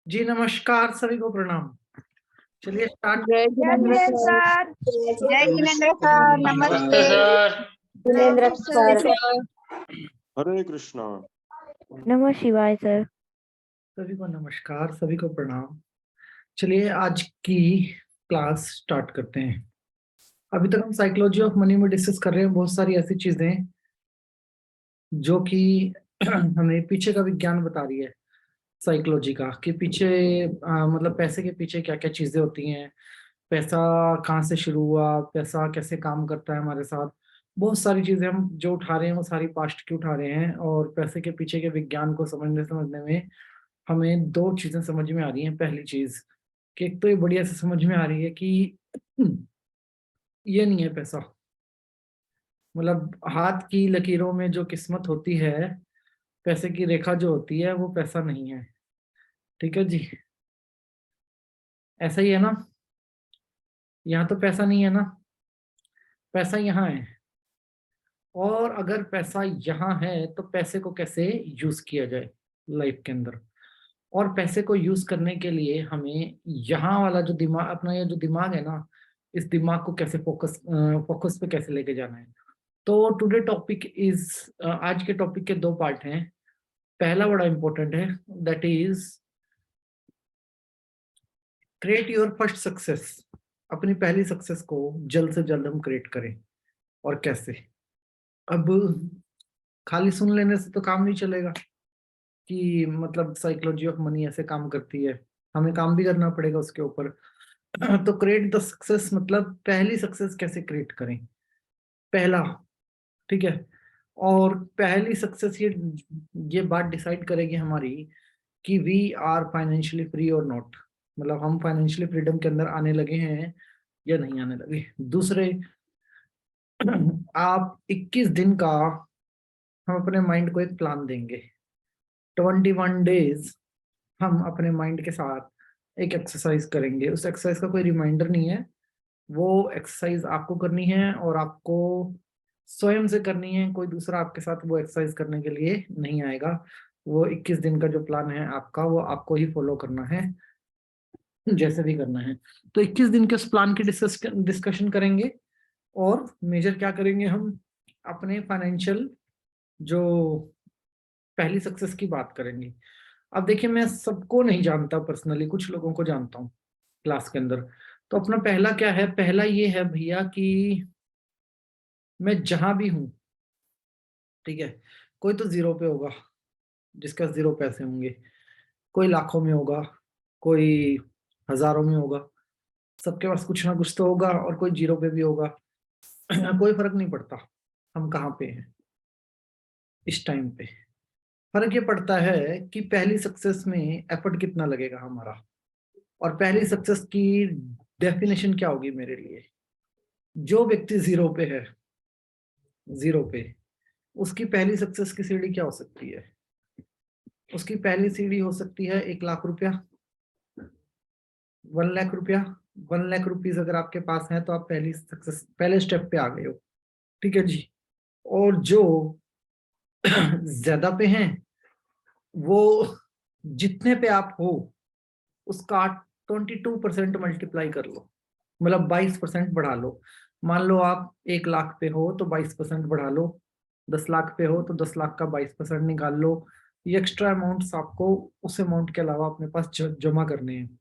जी नमस्कार, सभी को प्रणाम। चलिए स्टार्ट। जय जिनेंद्र सर। जय जिनेंद्र सर, नमस्ते सर। जिनेंद्र सर। हरे कृष्णा। नमः शिवाय सर। सभी को नमस्कार, सभी को प्रणाम। चलिए आज की क्लास स्टार्ट करते हैं। अभी तक हम साइकोलॉजी ऑफ मनी में डिस्कस कर रहे हैं बहुत सारी ऐसी चीजें जो कि हमें पीछे का विज्ञान बता रही है। साइकोलॉजी का कि पीछे मतलब पैसे के पीछे क्या क्या चीजें होती हैं, पैसा कहाँ से शुरू हुआ, पैसा कैसे काम करता है हमारे साथ। बहुत सारी चीजें हम जो उठा रहे हैं वो सारी पास्ट की उठा रहे हैं, और पैसे के पीछे के विज्ञान को समझने में हमें दो चीजें समझ में आ रही हैं। पहली चीज कि एक तो ये बढ़िया से समझ में आ रही है कि ये नहीं है पैसा, मतलब हाथ की लकीरों में जो किस्मत होती है, पैसे की रेखा जो होती है वो पैसा नहीं है। ठीक है जी, ऐसा ही है ना। यहाँ तो पैसा नहीं है ना, पैसा यहाँ है। और अगर पैसा यहाँ है तो पैसे को कैसे यूज किया जाए लाइफ के अंदर, और पैसे को यूज करने के लिए हमें यहाँ वाला जो दिमाग, अपना ये जो दिमाग है ना, इस दिमाग को कैसे फोकस पे कैसे लेके जाना है। तो टुडे टॉपिक इज, आज के टॉपिक के दो पार्ट हैं। पहला बड़ा इंपॉर्टेंट है, that is create your first success. अपनी पहली सक्सेस को जल्द से जल्द हम क्रिएट करें, और कैसे। अब खाली सुन लेने से तो काम नहीं चलेगा कि मतलब साइकोलॉजी ऑफ मनी ऐसे काम करती है, हमें काम भी करना पड़ेगा उसके ऊपर। तो क्रिएट द सक्सेस मतलब पहली सक्सेस कैसे क्रिएट करें, पहला। ठीक है। और पहली सक्सेस ये बात डिसाइड करेगी हमारी कि वी आर फाइनेंशियली फ्री और नॉट, मतलब हम फाइनेंशियली फ्रीडम के अंदर आने लगे हैं या नहीं आने लगे। दूसरे, आप 21 दिन का हम अपने माइंड को एक प्लान देंगे। 21 डेज हम अपने माइंड के साथ एक एक्सरसाइज करेंगे। उस एक्सरसाइज का कोई रिमाइंडर नहीं है, वो एक्सरसाइज आपको करनी है और आपको स्वयं से करनी है। कोई दूसरा आपके साथ वो एक्सरसाइज करने के लिए नहीं आएगा। वो 21 दिन का जो प्लान है आपका, वो आपको ही फॉलो करना है, जैसे भी करना है। तो 21 दिन के उस प्लान की डिस्कशन करेंगे, और मेजर क्या करेंगे हम, अपने फाइनेंशियल जो पहली सक्सेस की बात करेंगे। अब देखिए, मैं सबको नहीं जानता पर्सनली, कुछ लोगों को जानता हूँ क्लास के अंदर। तो अपना पहला क्या है, पहला ये है भैया कि मैं जहां भी हूं, ठीक है, कोई तो जीरो पे होगा जिसका जीरो पैसे होंगे, कोई लाखों में होगा, कोई हजारों में होगा, सबके पास कुछ ना कुछ तो होगा, और कोई जीरो पे भी होगा। कोई फर्क नहीं पड़ता हम कहाँ पे हैं इस टाइम पे। फर्क ये पड़ता है कि पहली सक्सेस में एफर्ट कितना लगेगा हमारा, और पहली सक्सेस की डेफिनेशन क्या होगी मेरे लिए। जो व्यक्ति जीरो पे है, जीरो पे, उसकी पहली सक्सेस की सीढ़ी क्या हो सकती है। उसकी पहली सीढ़ी हो सकती है 1 लाख रुपया, 1 लाख रुपया। 1 लाख रुपीज अगर आपके पास है तो आप पहली सक्सेस, पहले स्टेप पे आ गए हो। ठीक है जी। और जो ज्यादा पे हैं, वो जितने पे आप हो उसका 22% मल्टीप्लाई कर लो, मतलब 22% बढ़ा लो। मान लो आप 1 लाख पे हो तो 22% बढ़ा लो, 10 लाख पे हो तो 10 लाख का 22% निकाल लो। ये एक्स्ट्रा अमाउंट्स आपको उस अमाउंट के अलावा अपने पास जमा करने हैं।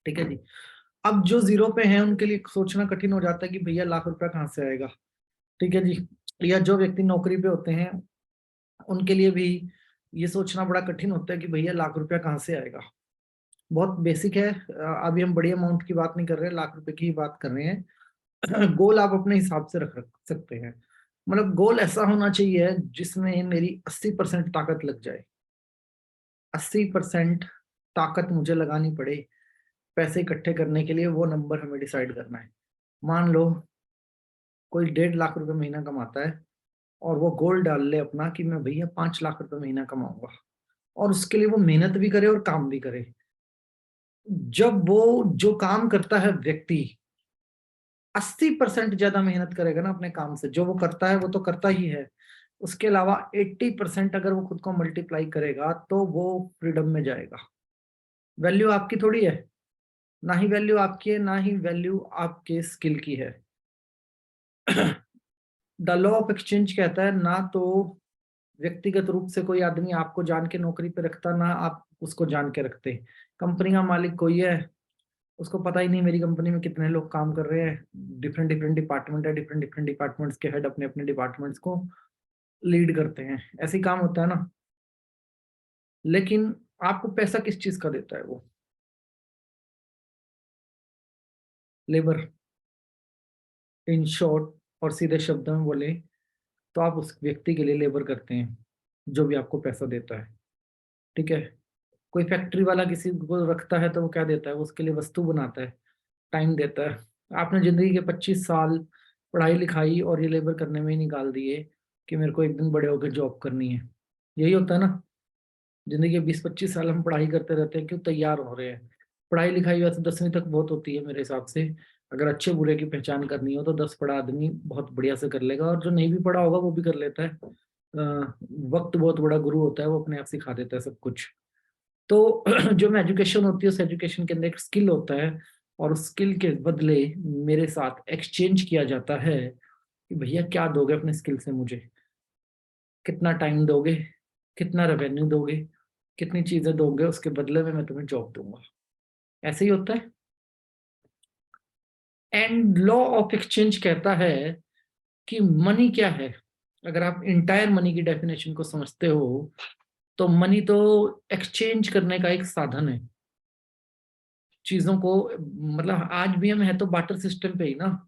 ठीक है जी। अब जो जीरो पे हैं उनके लिए सोचना कठिन हो जाता है कि भैया लाख रुपया कहाँ से आएगा। ठीक है जी। या जो व्यक्ति नौकरी पे होते हैं उनके लिए भी ये सोचना बड़ा कठिन होता है कि भैया लाख रुपया कहाँ से आएगा। बहुत बेसिक है। अभी हम बड़ी अमाउंट की बात नहीं कर रहे हैं, लाख रुपए की ही बात कर रहे हैं। गोल आप अपने हिसाब से रख सकते हैं। मतलब गोल ऐसा होना चाहिए जिसमें मेरी 80% ताकत लग जाए। 80% ताकत मुझे लगानी पड़े पैसे इकट्ठे करने के लिए, वो नंबर हमें डिसाइड करना है। मान लो कोई 1.5 लाख रुपए महीना कमाता है, और वो गोल डाल ले अपना कि मैं भैया 5 लाख रुपए महीना कमाऊंगा, और उसके लिए वो मेहनत भी करे और काम भी करे। जब वो जो काम करता है व्यक्ति 80% ज्यादा मेहनत करेगा ना अपने काम से, जो वो करता है वो तो करता ही है, उसके अलावा 80% अगर वो खुद को मल्टीप्लाई करेगा तो वो फ्रीडम में जाएगा। वैल्यू आपकी थोड़ी है, ना ही वैल्यू आपकी है, ना ही वैल्यू आपके स्किल की है। द लॉ ऑफ एक्सचेंज कहता है ना तो व्यक्तिगत रूप से कोई आदमी आपको जान के नौकरी पे रखता, ना आप उसको जान के रखते। कंपनी का मालिक कोई है, उसको पता ही नहीं मेरी कंपनी में कितने लोग काम कर रहे हैं, डिफरेंट डिफरेंट डिपार्टमेंट है, डिफरेंट डिफरेंट डिपार्टमेंट्स के हेड अपने अपने डिपार्टमेंट्स को लीड करते हैं, ऐसे ही काम होता है ना। लेकिन आपको पैसा किस चीज का देता है? वो लेबर। इन शॉर्ट और सीधे शब्दों में बोले तो आप उस व्यक्ति के लिए लेबर करते हैं जो भी आपको पैसा देता है, ठीक है। कोई फैक्ट्री वाला किसी को रखता है तो वो क्या देता है? वो उसके लिए वस्तु बनाता है, टाइम देता है। आपने जिंदगी के 25 साल पढ़ाई लिखाई और ये लेबर करने में ही निकाल दिए कि मेरे को एक दिन बड़े होकर जॉब करनी है। यही होता है ना, जिंदगी के 20-25 साल हम पढ़ाई करते रहते हैं, क्यों? तैयार हो रहे हैं। पढ़ाई लिखाई वैसे 10वीं तक बहुत होती है मेरे हिसाब से। अगर अच्छे बुरे की पहचान करनी हो तो 10 पढ़ा आदमी बहुत बढ़िया से कर लेगा, और जो नहीं भी पढ़ा होगा वो भी कर लेता है। वक्त बहुत बड़ा गुरु होता है, वो अपने आप सिखा देता है सब कुछ। तो जो एजुकेशन होती है, उस एजुकेशन के अंदर एक स्किल होता है, और उस स्किल के बदले मेरे साथ एक्सचेंज किया जाता है कि भैया क्या दोगे अपने स्किल से मुझे, कितना टाइम दोगे, कितना रेवेन्यू दोगे, कितनी चीजें दोगे, उसके बदले में मैं तुम्हें जॉब दूंगा। ऐसे ही होता है। एंड लॉ ऑफ एक्सचेंज कहता है कि मनी क्या है। अगर आप इंटायर मनी की डेफिनेशन को समझते हो तो मनी तो एक्सचेंज करने का एक साधन है चीजों को। मतलब आज भी हम है तो बाटर सिस्टम पे ही ना,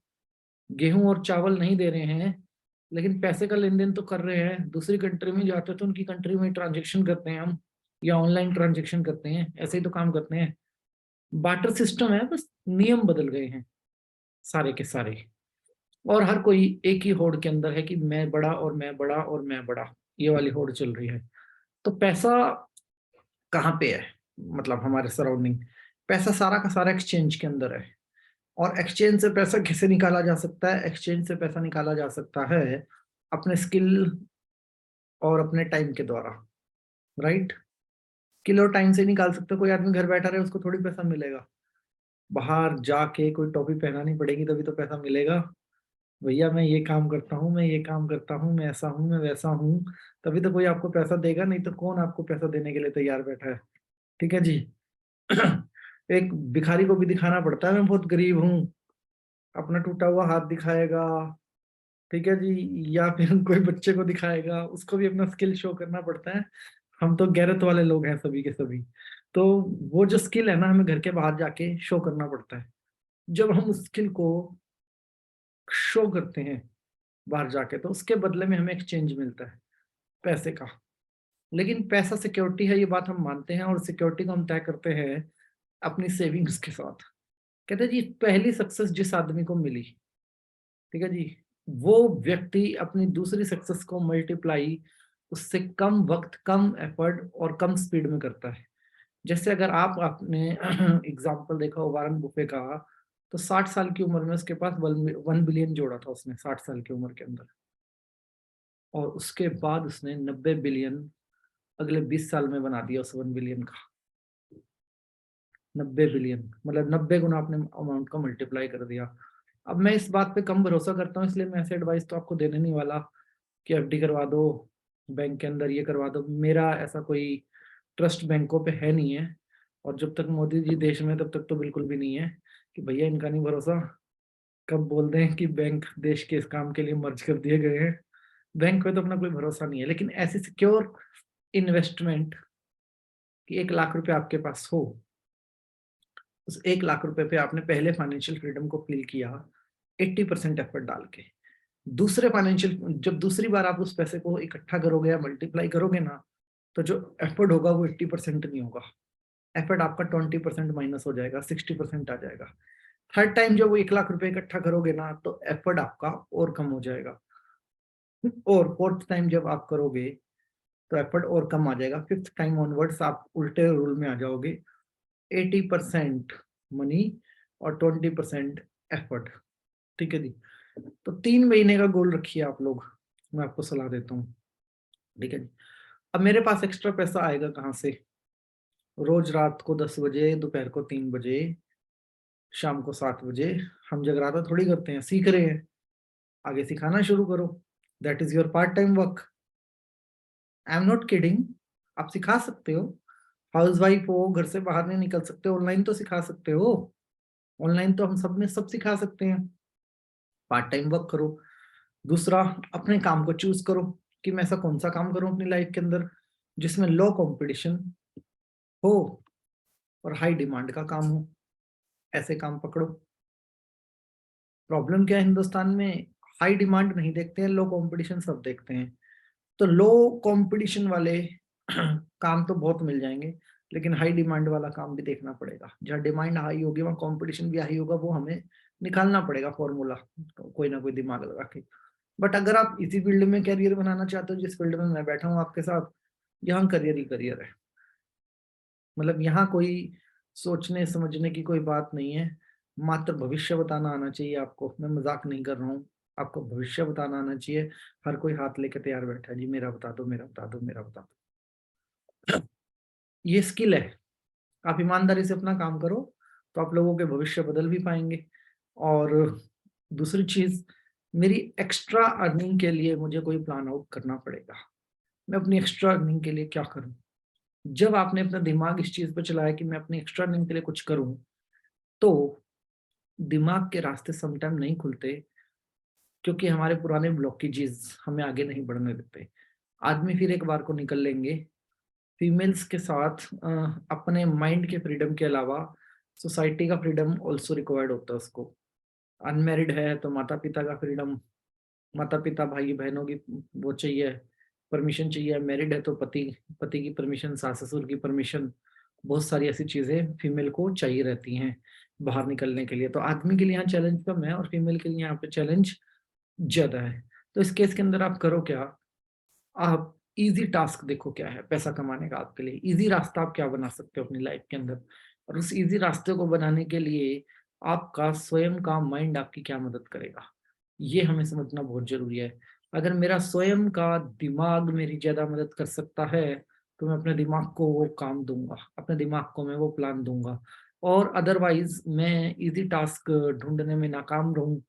गेहूं और चावल नहीं दे रहे हैं, लेकिन पैसे का लेन देन तो कर रहे हैं। दूसरी कंट्री में जाते हैं तो उनकी कंट्री में ट्रांजेक्शन करते हैं हम, या ऑनलाइन ट्रांजेक्शन करते हैं, ऐसे ही तो काम करते हैं। बाटर सिस्टम है, बस नियम बदल गए हैं सारे के सारे। और हर कोई एक ही होड़ के अंदर है कि मैं बड़ा और मैं बड़ा और मैं बड़ा, ये वाली होड़ चल रही है। तो पैसा कहाँ पे है? मतलब हमारे सराउंडिंग पैसा सारा का सारा एक्सचेंज के अंदर है। और एक्सचेंज से पैसा कैसे निकाला जा सकता है? एक्सचेंज से पैसा निकाला जा सकता है अपने स्किल और अपने टाइम के द्वारा, राइट। स्किल और टाइम से निकाल सकते हो। कोई आदमी घर बैठा रहे उसको थोड़ी पैसा मिलेगा, बाहर जाके कोई टोपी पहनानी पड़ेगी तभी तो पैसा मिलेगा। भैया मैं ये काम करता हूँ, मैं ये काम करता हूँ, मैं ऐसा हूँ, मैं वैसा हूँ, तभी तो कोई आपको पैसा देगा, नहीं तो कौन आपको पैसा देने के लिए तैयार बैठा है? ठीक है जी। एक भिखारी को भी दिखाना पड़ता है मैं बहुत गरीब हूँ, अपना टूटा हुआ हाथ दिखाएगा, ठीक है जी, या फिर कोई बच्चे को दिखाएगा, उसको भी अपना स्किल शो करना पड़ता है। हम तो गैरत वाले लोग हैं सभी के सभी। तो वो जो स्किल है ना, हमें घर के बाहर जाके शो करना पड़ता है। जब हम उस स्किल को शो करते हैं बाहर जाके, तो उसके बदले में हमें एक्सचेंज मिलता है पैसे का। लेकिन पैसा सिक्योरिटी है, ये बात हम मानते हैं, और सिक्योरिटी को हम तय करते हैं अपनी सेविंग्स के साथ। कहते हैं जी पहली सक्सेस जिस आदमी को मिली, ठीक है जी, वो व्यक्ति अपनी दूसरी सक्सेस को मल्टीप्लाई उससे कम वक्त, कम एफर्ट और कम स्पीड में करता है। जैसे अगर आप आपने एग्जाम्पल देखा हो वारन बुफे का, तो 60 साल की उम्र में उसके पास 1 बिलियन जोड़ा था उसने 60 साल की उम्र के अंदर, और उसके बाद उसने 90 बिलियन अगले 20 साल में बना दिया उस 1 बिलियन का। 90 बिलियन मतलब 90 गुना आपने अमाउंट का मल्टीप्लाई कर दिया। अब मैं इस बात पे कम भरोसा करता हूँ, इसलिए मैं ऐसे एडवाइस तो आपको देने नहीं वाला कि एफडी करवा दो बैंक के अंदर, ये करवा दो। मेरा ऐसा कोई ट्रस्ट बैंकों पे है नहीं है, और जब तक मोदी जी देश में तब तक तो बिल्कुल भी नहीं है कि भैया इनका नहीं भरोसा, कब बोल दें कि बैंक देश के इस काम के लिए मर्ज कर दिए गए हैं। बैंक पे तो अपना कोई भरोसा नहीं है। लेकिन ऐसी सिक्योर इन्वेस्टमेंट कि 1 लाख रुपए आपके पास हो, उस 1 लाख रुपए पे आपने पहले फाइनेंशियल फ्रीडम को फील किया 80% एफर्ट डाल के। दूसरे फाइनेंशियल जब दूसरी बार आप उस पैसे को इकट्ठा करोगे या मल्टीप्लाई करोगे ना, तो जो एफर्ट होगा वो 80% नहीं होगा, एफर्ट आपका 20% माइनस हो जाएगा, 60% आ जाएगा। थर्ड टाइम जब वो 1 लाख रुपए इकट्ठा करोगे ना, तो एफर्ट आपका और कम हो जाएगा, और फोर्थ टाइम जब आप करोगे तो एफर्ट और कम आ जाएगा। फिफ्थ टाइम ऑनवर्ड्स आप उल्टे रूल में आ जाओगे, 80% मनी और 20% एफर्ट, ठीक है जी। तो 3 महीने का गोल रखिए आप लोग, मैं आपको सलाह देता हूँ, ठीक है जी। अब मेरे पास एक्स्ट्रा पैसा आएगा कहाँ से? रोज रात को 10 बजे, दोपहर को 3 बजे, शाम को 7 बजे हम जगराता थोड़ी करते हैं, सीख रहे हैं। आगे सिखाना शुरू करो। That is your part time work. I am not kidding. आप सिखा सकते हो। हाउसवाइफ हो, घर से बाहर नहीं निकल सकते, ऑनलाइन तो सिखा सकते हो। ऑनलाइन तो हम सब में सब सिखा सकते हैं। पार्ट टाइम वर्क करो। दूसरा, अपने काम को चूज करो कि मैं ऐसा कौन सा काम करूं अपनी लाइफ के अंदर जिसमें लो कंपटीशन हो और हाई डिमांड का काम हो। ऐसे काम पकड़ो। प्रॉब्लम क्या है हिंदुस्तान में, हाई डिमांड नहीं देखते हैं, लो कंपटीशन सब देखते हैं। तो लो कंपटीशन वाले काम तो बहुत मिल जाएंगे, लेकिन हाई डिमांड वाला काम भी देखना पड़ेगा। जहाँ डिमांड हाई होगी वहाँ कंपटीशन भी हाई होगा, वो हमें निकालना पड़ेगा फॉर्मूला, कोई ना कोई दिमाग लगा के। बट अगर आप इसी फील्ड में करियर बनाना चाहते हो जिस फील्ड में मैं बैठा हूँ आपके साथ, यहाँ करियर ही करियर है। मतलब यहाँ कोई सोचने समझने की कोई बात नहीं है। मात्र भविष्य बताना आना चाहिए आपको। मैं मजाक नहीं कर रहा हूँ। आपको भविष्य बताना आना चाहिए। हर कोई हाथ लेके तैयार बैठा है, जी मेरा बता दो, मेरा बता दो, मेरा बता दो। ये स्किल है। आप ईमानदारी से अपना काम करो तो आप लोगों के भविष्य बदल भी पाएंगे। और दूसरी चीज, मेरी एक्स्ट्रा अर्निंग के लिए मुझे कोई प्लान आउट करना पड़ेगा। मैं अपनी एक्स्ट्रा अर्निंग के लिए क्या करूं? जब आपने अपना दिमाग इस चीज पर चलाया कि मैं अपनी एक्स्ट्रा अर्निंग के लिए कुछ करूं, तो दिमाग के रास्ते समटाइम नहीं खुलते, क्योंकि हमारे पुराने ब्लॉकेजेस हमें आगे नहीं बढ़ने देते। आदमी फिर एक बार को निकल लेंगे। फीमेल्स के साथ अपने माइंड के फ्रीडम के अलावा सोसाइटी का फ्रीडम ऑल्सो रिक्वायर्ड होता है उसको। अनमेरिड है तो माता पिता का फ्रीडम, माता पिता भाई बहनों की वो चाहिए, परमिशन चाहिए। मैरिड है तो पति पति की परमिशन, सास ससुर की परमिशन, बहुत सारी ऐसी चीजें फीमेल को चाहिए रहती हैं बाहर निकलने के लिए। तो आदमी के लिए यहाँ चैलेंज कम है और फीमेल के लिए यहाँ पे चैलेंज ज्यादा है। तो इस केस के अंदर आप करो क्या? आप इजी टास्क देखो क्या है पैसा कमाने का आपके लिए। इजी रास्ता आप क्या बना सकते हो अपनी लाइफ के अंदर, और उस इजी रास्ते को बनाने के लिए आपका स्वयं का माइंड आपकी क्या मदद करेगा, ये हमें समझना बहुत जरूरी है। अगर मेरा स्वयं का दिमाग मेरी ज्यादा मदद कर सकता है तो मैं अपने दिमाग को वो काम दूंगा, अपने दिमाग को मैं वो प्लान दूंगा। और अदरवाइज मैं इजी टास्क ढूंढने में नाकाम रहूं,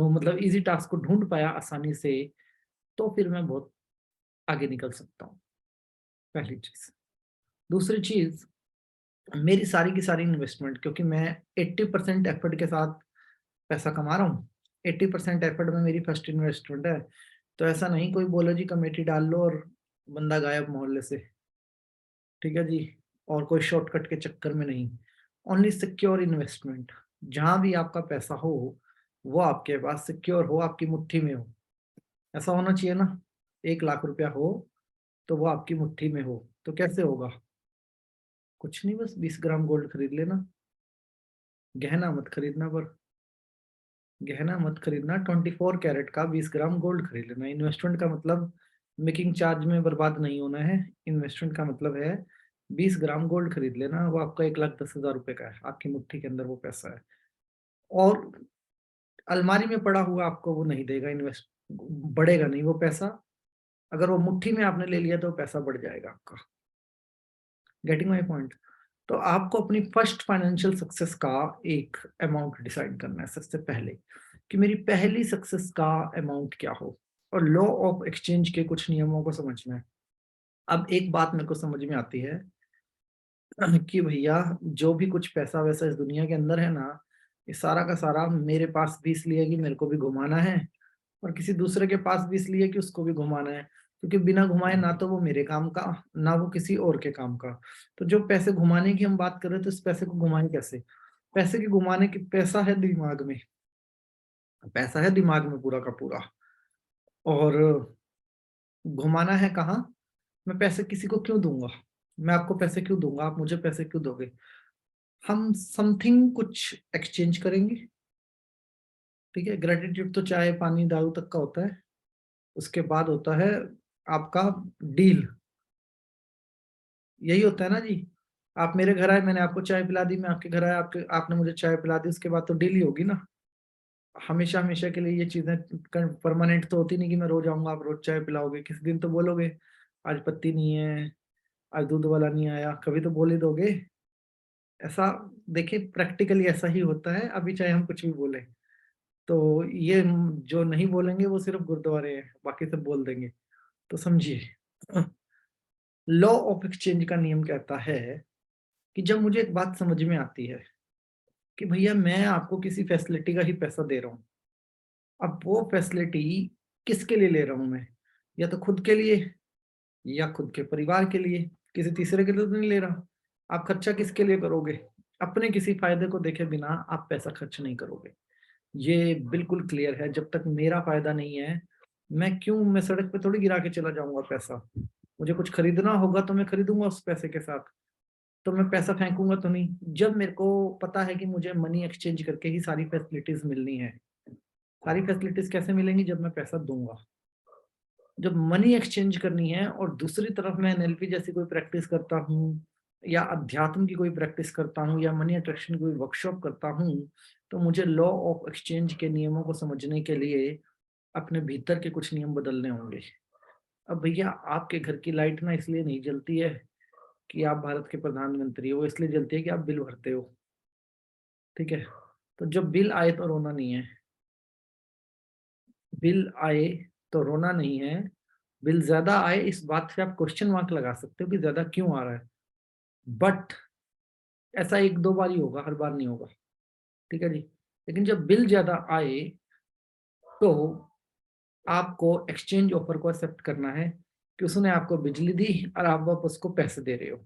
मतलब इजी टास्क को ढूंढ पाया आसानी से, तो फिर मैं बहुत आगे निकल सकता हूँ। पहली चीज। दूसरी चीज, मेरी सारी की सारी इन्वेस्टमेंट, क्योंकि मैं 80% एफर्ट के साथ पैसा कमा रहा हूँ, 80% एफर्ट में मेरी फर्स्ट इन्वेस्टमेंट है। तो ऐसा नहीं कोई बोलो जी कमेटी डाल लो और बंदा गायब मोहल्ले से, ठीक है जी, और कोई शॉर्टकट के चक्कर में नहीं। Only secure investment. जहां भी आपका पैसा हो वो आपके पास सिक्योर हो, आपकी मुट्ठी में हो। ऐसा होना चाहिए ना। 1 लाख रुपया हो तो वो आपकी मुट्ठी में हो। तो कैसे होगा? कुछ नहीं, बस 20 ग्राम गोल्ड खरीद लेना। गहना मत खरीदना, पर गहना मत खरीदना, 24 कैरेट का 20 ग्राम गोल्ड खरीद लेना। इन्वेस्टमेंट का मतलब मेकिंग चार्ज में बर्बाद नहीं होना है। इन्वेस्टमेंट का मतलब है 20 ग्राम गोल्ड खरीद लेना, वो आपका 1,10,000 रुपए का है, आपकी मुट्ठी के अंदर वो पैसा है। और अलमारी में पड़ा हुआ आपको वो नहीं देगा, इन्वेस्ट बढ़ेगा नहीं वो पैसा। अगर वो मुट्ठी में आपने ले लिया तो पैसा बढ़ जाएगा आपका। Getting my point? तो आपको अपनी फर्स्ट फाइनेंशियल सक्सेस का एक अमाउंट डिसाइड करना है सबसे पहले, कि मेरी पहली सक्सेस का अमाउंट क्या हो, और लॉ ऑफ एक्सचेंज के कुछ नियमों को समझना है। अब एक बात मेरे को समझ में आती है कि भैया जो भी कुछ पैसा वैसा इस दुनिया के अंदर है ना, ये सारा का सारा मेरे पास भी इसलिए कि मेरे को भी घुमाना है, और किसी दूसरे के पास भी इसलिए कि उसको भी घुमाना है। क्योंकि बिना घुमाए ना तो वो मेरे काम का, ना वो किसी और के काम का। तो जो पैसे घुमाने की हम बात कर रहे हैं, तो इस पैसे को घुमाएं कैसे? पैसे के घुमाने की, पैसा है दिमाग में, पैसा है दिमाग में पूरा का पूरा। और घुमाना है कहाँ? मैं पैसे किसी को क्यों दूंगा? मैं आपको पैसे क्यों दूंगा? आप मुझे पैसे क्यों दोगे? हम समथिंग कुछ एक्सचेंज करेंगे, ठीक है। ग्रेटिट्यूड तो चाय पानी दारू तक का होता है। उसके बाद होता है आपका डील। यही होता है ना जी। आप मेरे घर आए, मैंने आपको चाय पिला दी, मैं आपके घर आया, आपके आपने मुझे चाय पिला दी, उसके बाद तो डील ही होगी ना। हमेशा हमेशा के लिए ये चीजें परमानेंट तो होती नहीं कि मैं रोज आऊंगा आप रोज चाय पिलाओगे। किसी दिन तो बोलोगे आज पत्ती नहीं है, आज दूध वाला नहीं आया, कभी तो बोल ही दोगे। ऐसा देखिए प्रैक्टिकली ऐसा ही होता है, अभी चाहे हम कुछ भी बोले तो ये जो नहीं बोलेंगे वो सिर्फ गुरुद्वारे हैं, बाकी सब बोल देंगे। तो समझिए, लॉ ऑफ एक्सचेंज का नियम कहता है कि जब मुझे एक बात समझ में आती है कि भैया मैं आपको किसी फैसिलिटी का ही पैसा दे रहा हूँ, अब वो फैसिलिटी किसके लिए ले रहा हूं मैं, या तो खुद के लिए या खुद के परिवार के लिए, किसी तीसरे के लिए तो नहीं ले रहा। आप खर्चा किसके लिए करोगे? अपने किसी फायदे को देखे बिना आप पैसा खर्च नहीं करोगे, ये बिल्कुल क्लियर है। जब तक मेरा फायदा नहीं है, मैं सड़क पे थोड़ी गिरा के चला जाऊंगा पैसा। मुझे कुछ खरीदना होगा तो मैं खरीदूंगा उस पैसे के साथ, तो मैं पैसा फेंकूंगा तो नहीं। जब मेरे को पता है कि मुझे मनी एक्सचेंज करके ही सारी फैसिलिटीज मिलनी है, सारी फैसिलिटीज कैसे मिलेंगी? जब मैं पैसा दूंगा। जब मनी एक्सचेंज करनी है और दूसरी तरफ मैं एनएलपी जैसी कोई प्रैक्टिस करता हूँ या अध्यात्म की कोई प्रैक्टिस करता हूँ या मनी अट्रैक्शन की कोई वर्कशॉप करता हूँ, तो मुझे लॉ ऑफ एक्सचेंज के नियमों को समझने के लिए अपने भीतर के कुछ नियम बदलने होंगे। अब भैया आपके घर की लाइट ना इसलिए नहीं जलती है कि आप भारत के प्रधानमंत्री हो, इसलिए जलती है कि आप बिल भरते हो। ठीक है, तो जब बिल आए तो रोना नहीं है, बिल आए तो रोना नहीं है। बिल ज्यादा आए इस बात से आप क्वेश्चन मार्क लगा सकते हो कि ज्यादा क्यों आ रहा है, बट ऐसा एक दो बार ही होगा, हर बार नहीं होगा। ठीक है जी। लेकिन जब बिल ज्यादा आए तो आपको एक्सचेंज ऑफर को एक्सेप्ट करना है कि उसने आपको बिजली दी और आप वापस उसको पैसे दे रहे हो।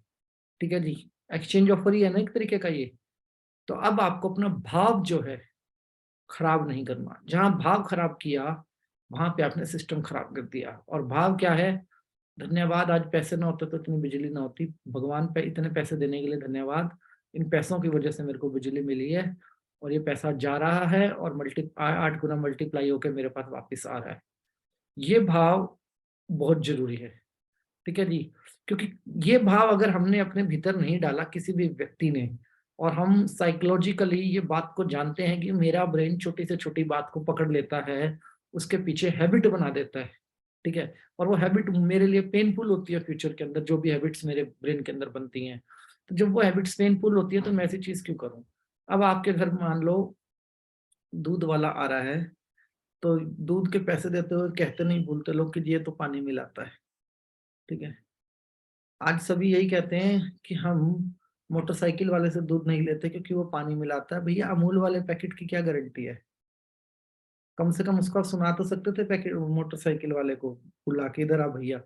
ठीक है जी, एक्सचेंज ऑफर ही है ना एक तरीके का ये। तो अब आपको अपना भाव जो है खराब नहीं करना। जहां भाव खराब किया वहां पे आपने सिस्टम खराब कर दिया। और भाव क्या है? धन्यवाद, आज पैसे ना होते तो इतनी बिजली ना होती, भगवान पे इतने पैसे देने के लिए धन्यवाद, इन पैसों की वजह से मेरे को बिजली मिली है और ये पैसा जा रहा है और 8 गुना मल्टीप्लाई होकर मेरे पास वापस आ रहा है। ये भाव बहुत जरूरी है। ठीक है जी, क्योंकि ये भाव अगर हमने अपने भीतर नहीं डाला किसी भी व्यक्ति ने, और हम साइकोलॉजिकली ये बात को जानते हैं कि मेरा ब्रेन छोटी से छोटी बात को पकड़ लेता है, उसके पीछे हैबिट बना देता है। ठीक है, और वो हैबिट मेरे लिए पेनफुल होती है फ्यूचर के अंदर, जो भी हैबिट्स मेरे ब्रेन के अंदर बनती हैं। तो जब वो हैबिट्स पेनफुल होती है तो मैं ऐसी चीज क्यों करूं? अब आपके घर मान लो दूध वाला आ रहा है, तो दूध के पैसे देते हुए कहते नहीं भूलते लोग कि ये तो पानी मिलाता है। ठीक है, आज सभी यही कहते हैं कि हम मोटरसाइकिल वाले से दूध नहीं लेते क्योंकि वो पानी मिलाता है। भैया अमूल वाले पैकेट की क्या गारंटी है? कम से कम उसका सुना तो सकते थे पैकेट मोटरसाइकिल वाले को, बुला के इधर आ भैया,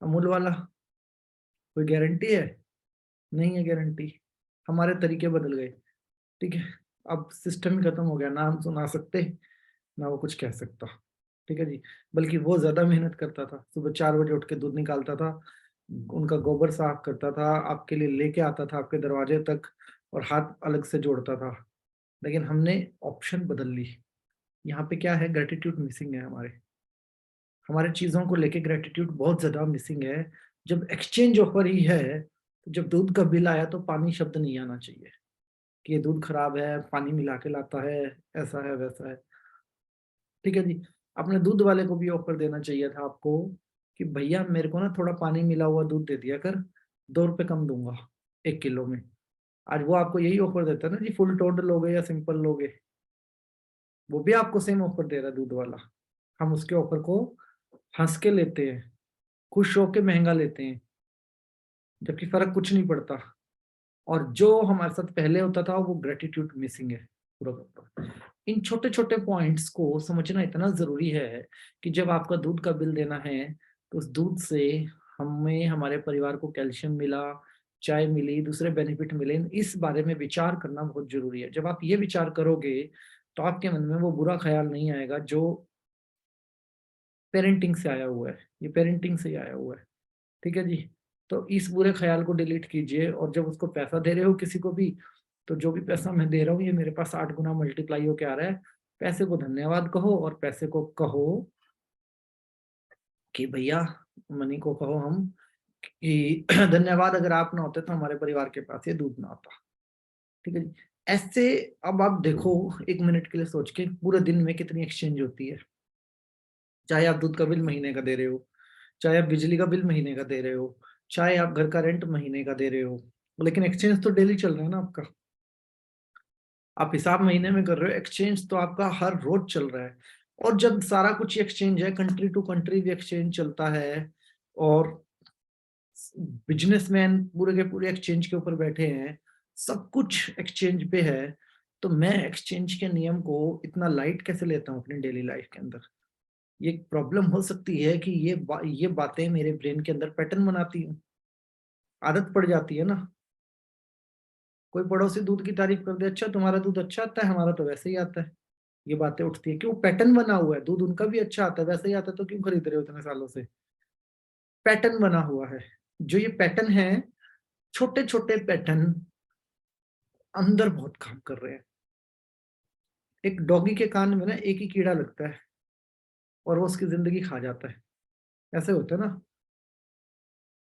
अमूल वाला, कोई गारंटी है? नहीं है गारंटी। हमारे तरीके बदल गए। ठीक है, अब सिस्टम ही खत्म हो गया, ना हम सुना सकते ना वो कुछ कह सकता। ठीक है जी, बल्कि वो ज्यादा मेहनत करता था, सुबह 4 बजे उठ के दूध निकालता था, उनका गोबर साफ करता था, आपके लिए लेके आता था आपके दरवाजे तक, और हाथ अलग से जोड़ता था। लेकिन हमने ऑप्शन बदल ली। यहाँ पे क्या है? ग्रेटिट्यूड मिसिंग है हमारे, हमारे चीजों को लेके ग्रेटिट्यूड बहुत ज्यादा मिसिंग है। जब एक्सचेंज ऑफर ही है तो जब दूध का बिल आया तो पानी शब्द नहीं आना चाहिए कि ये दूध खराब है, पानी मिला के लाता है, ऐसा है वैसा है। ठीक है जी, अपने दूध वाले को भी ऑफर देना चाहिए था आपको कि भैया मेरे को ना थोड़ा पानी मिला हुआ दूध दे दिया कर, 2 रुपए कम दूंगा 1 किलो में। आज वो आपको यही ऑफर देता है ना जी, फुल टोंड लोगे या सिंपल लोगे, वो भी आपको सेम ऑफर दे रहा है दूध वाला। हम उसके ऑफर को हंस के लेते हैं, खुश होके महंगा लेते हैं, जबकि फर्क कुछ नहीं पड़ता। और जो हमारे साथ पहले होता था वो ग्रेटिट्यूड मिसिंग है पूरा का पूरा। इन छोटे छोटे पॉइंट्स को समझना इतना जरूरी है कि जब आपका दूध का बिल देना है तो उस दूध से हमें हमारे परिवार को कैल्शियम मिला, चाय मिली, दूसरे बेनिफिट मिले, इस बारे में विचार करना बहुत जरूरी है। जब आप ये विचार करोगे तो आपके मन में वो बुरा ख्याल नहीं आएगा जो पेरेंटिंग से आया हुआ है, ये पेरेंटिंग से ही आया हुआ है। ठीक है जी, तो इस बुरे ख्याल को डिलीट कीजिए, और जब उसको पैसा दे रहे हो किसी को भी, तो जो भी पैसा मैं दे रहा हूँ ये मेरे पास 8 गुना मल्टीप्लाई होके आ रहा है। पैसे को धन्यवाद कहो, और पैसे को कहो कि भैया, मनी को कहो हम कि धन्यवाद, अगर आप ना होते तो हमारे परिवार के पास ये दूध ना आता। ठीक है जी, ऐसे अब आप देखो 1 मिनट के लिए सोच के पूरे दिन में कितनी एक्सचेंज होती है। चाहे आप दूध का बिल महीने का दे रहे हो, चाहे आप बिजली का बिल महीने का दे रहे हो, चाहे आप घर का रेंट महीने का दे रहे हो, लेकिन एक्सचेंज तो डेली चल रहा है ना आपका। आप हिसाब महीने में कर रहे हो, एक्सचेंज तो आपका हर रोज चल रहा है। और जब सारा कुछ एक्सचेंज है, कंट्री टू कंट्री भी एक्सचेंज चलता है, और बिजनेसमैन पूरे के पूरे एक्सचेंज के ऊपर बैठे हैं, सब कुछ एक्सचेंज पे है, तो मैं एक्सचेंज के नियम को इतना लाइट कैसे लेता हूँ अपनी डेली लाइफ के अंदर? ये प्रॉब्लम हो सकती है कि ये बातें मेरे ब्रेन के अंदर पैटर्न बनाती हूँ, आदत पड़ जाती है ना। कोई पड़ोसी दूध की तारीफ कर दे, अच्छा तुम्हारा दूध अच्छा आता है, हमारा तो वैसे ही आता है, ये बातें उठती है। क्यों? पैटर्न बना हुआ है, दूध उनका भी अच्छा आता है, वैसे ही आता है, तो क्यों खरीद रहे हो इतने सालों से? पैटर्न बना हुआ है। जो ये पैटर्न है, छोटे छोटे पैटर्न अंदर बहुत काम कर रहे हैं। एक डॉगी के कान में ना एक ही कीड़ा लगता है और वो उसकी जिंदगी खा जाता है। ऐसे होता है ना,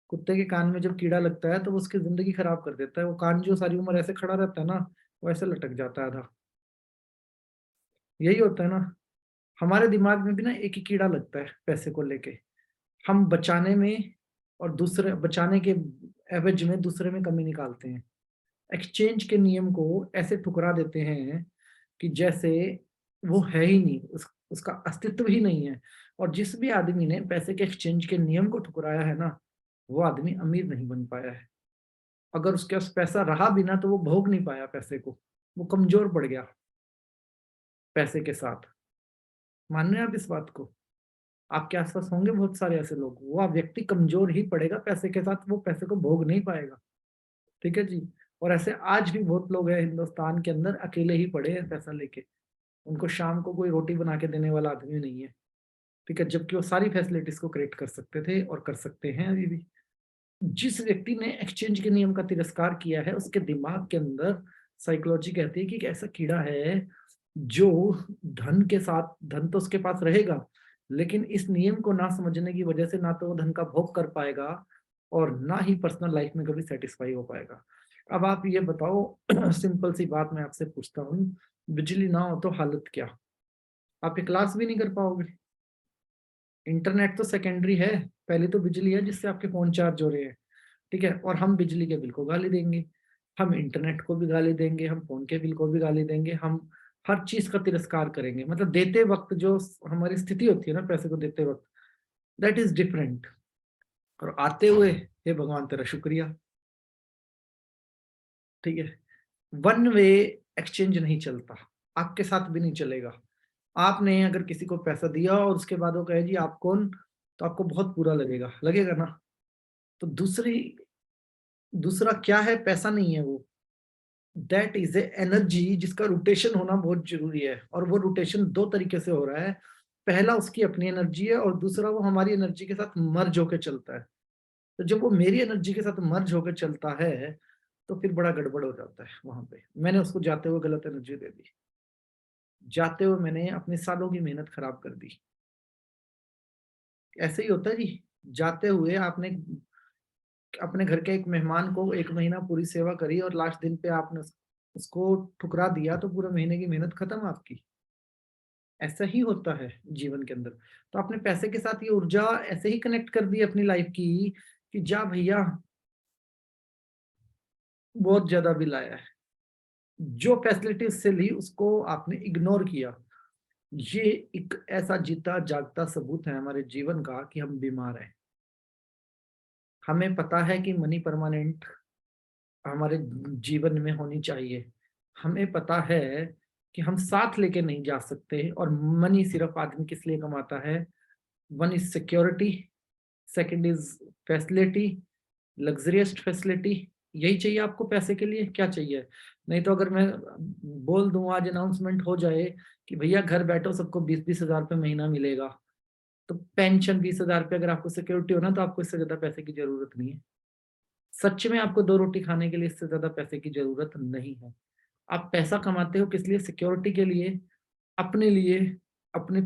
कुत्ते के कान में जब कीड़ा लगता है तो वो उसकी जिंदगी खराब कर देता है। वो कान जो सारी उम्र ऐसे खड़ा रहता है ना, वो ऐसे लटक जाता है आधा। यही होता है ना, हमारे दिमाग में भी ना एक ही कीड़ा लगता है पैसे को लेके। हम बचाने में और दूसरे बचाने के एवज में दूसरे में कमी निकालते हैं। एक्सचेंज के नियम को ऐसे ठुकरा देते हैं कि जैसे वो है ही नहीं, उसका अस्तित्व ही नहीं है। और जिस भी आदमी ने पैसे के एक्सचेंज के नियम को ठुकराया है ना, वो आदमी अमीर नहीं बन पाया है। अगर उसके पास पैसा रहा भी ना, तो वो भोग नहीं पाया पैसे को, वो कमजोर पड़ गया पैसे के साथ। मान रहे हैं आप इस बात को? आपके आसपास होंगे बहुत सारे ऐसे लोग, वो आप व्यक्ति कमजोर ही पड़ेगा पैसे के साथ, वो पैसे को भोग नहीं पाएगा। ठीक है जी। और ऐसे आज भी बहुत लोग हैं हिंदुस्तान के अंदर, अकेले ही पड़े हैं पैसा लेके, उनको शाम को कोई रोटी बना के देने वाला आदमी नहीं है। ठीक है, जबकि वो सारी फैसिलिटीज को क्रिएट कर सकते थे और कर सकते हैं अभी भी। जिस व्यक्ति ने एक्सचेंज के नियम का तिरस्कार किया है, उसके दिमाग के अंदर साइकोलॉजी कहती है कि एक ऐसा कीड़ा है जो धन के साथ, धन तो उसके पास रहेगा, लेकिन इस नियम को ना समझने की वजह से ना तो वो धन का भोग कर पाएगा और ना ही पर्सनल लाइफ में कभी सेटिस्फाई हो पाएगा। अब आप ये बताओ, सिंपल सी बात मैं आपसे पूछता हूँ, बिजली ना हो तो हालत क्या? आप ये क्लास भी नहीं कर पाओगे। इंटरनेट तो सेकेंडरी है, पहले तो बिजली है जिससे आपके फोन चार्ज हो रहे हैं। ठीक है, और हम बिजली के बिल को गाली देंगे, हम इंटरनेट को भी गाली देंगे, हम फोन के बिल को भी गाली देंगे, हम हर चीज का तिरस्कार करेंगे। मतलब देते वक्त जो हमारी स्थिति होती है ना पैसे को देते वक्त, दैट इज डिफरेंट। और आते हुए, हे भगवान तेरा शुक्रिया। ठीक है, वन वे एक्सचेंज नहीं चलता, आपके साथ भी नहीं चलेगा। आपने अगर किसी को पैसा दिया और उसके बाद वो कहे जी आप कौन, तो आपको बहुत बुरा लगेगा, लगेगा ना। तो दूसरा क्या है? पैसा नहीं है वो, दैट इज ए एनर्जी जिसका रोटेशन होना बहुत जरूरी है। और वो रोटेशन दो तरीके से हो रहा है। पहला उसकी अपनी एनर्जी है, और दूसरा वो हमारी एनर्जी के साथ मर्ज होकर चलता है। तो जब वो मेरी एनर्जी के साथ मर्ज होकर चलता है, तो फिर बड़ा गड़बड़ हो जाता है। वहां पे मैंने उसको जाते हुए गलत एनर्जी दे दी, जाते हुए मैंने अपने सालों की मेहनत खराब कर दी। ऐसे ही होता है जी, जाते हुए आपने अपने घर के एक मेहमान को एक महीना पूरी सेवा करी और लास्ट दिन पे आपने उसको ठुकरा दिया, तो पूरे महीने की मेहनत खत्म आपकी। ऐसा ही होता है जीवन के अंदर। तो आपने पैसे के साथ ये ऊर्जा ऐसे ही कनेक्ट कर दी अपनी लाइफ की कि जा भैया, बहुत ज्यादा बिल आया है, जो फैसिलिटीज से ली उसको आपने इग्नोर किया। ये एक ऐसा जीता जागता सबूत है हमारे जीवन का कि हम बीमार हैं। हमें पता है कि मनी परमानेंट हमारे जीवन में होनी चाहिए, हमें पता है कि हम साथ लेके नहीं जा सकते, और मनी सिर्फ आदमी किस लिए कमाता है? One is security, second is facility, luxurious facility. यही चाहिए आपको पैसे के लिए, क्या चाहिए? नहीं तो अगर मैं बोल दूं, आज अनाउंसमेंट हो जाए कि भैया घर बैठो सबको 20-20 हजार रुपये महीना मिलेगा, तो पेंशन 20 हजार रुपये, अगर आपको सिक्योरिटी हो ना, तो आपको इससे ज्यादा पैसे की जरूरत नहीं है। सच में आपको दो रोटी खाने के लिए इससे ज्यादा पैसे की जरूरत नहीं है। आप पैसा कमाते हो किस लिए? सिक्योरिटी के लिए, अपने लिए, अपने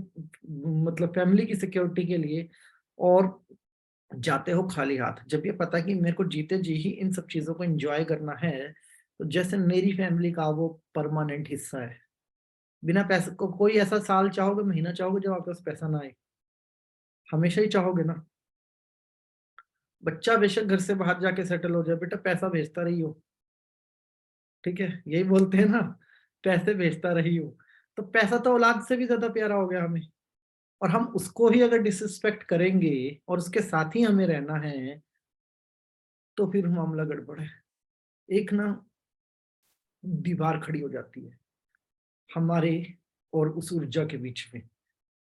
मतलब फैमिली की सिक्योरिटी के लिए। और जाते हो खाली हाथ, जब ये पता कि मेरे को जीते जी ही इन सब चीजों को एंजॉय करना है, तो जैसे मेरी फैमिली का वो परमानेंट हिस्सा है। बिना पैसे को कोई ऐसा साल चाहोगे, महीना चाहोगे जब आपके पास पैसा ना आए? हमेशा ही चाहोगे ना। बच्चा बेशक घर से बाहर जाके सेटल हो जाए, बेटा पैसा भेजता रही हो, ठीक है, यही बोलते हैं ना, पैसे भेजता रही हो। तो पैसा तो औलाद से भी ज्यादा प्यारा हो गया हमें, और हम उसको ही अगर डिसरिस्पेक्ट करेंगे और उसके साथ ही हमें रहना है, तो फिर मामला गड़बड़ है। एक ना दीवार खड़ी हो जाती है हमारे और उस ऊर्जा के बीच में।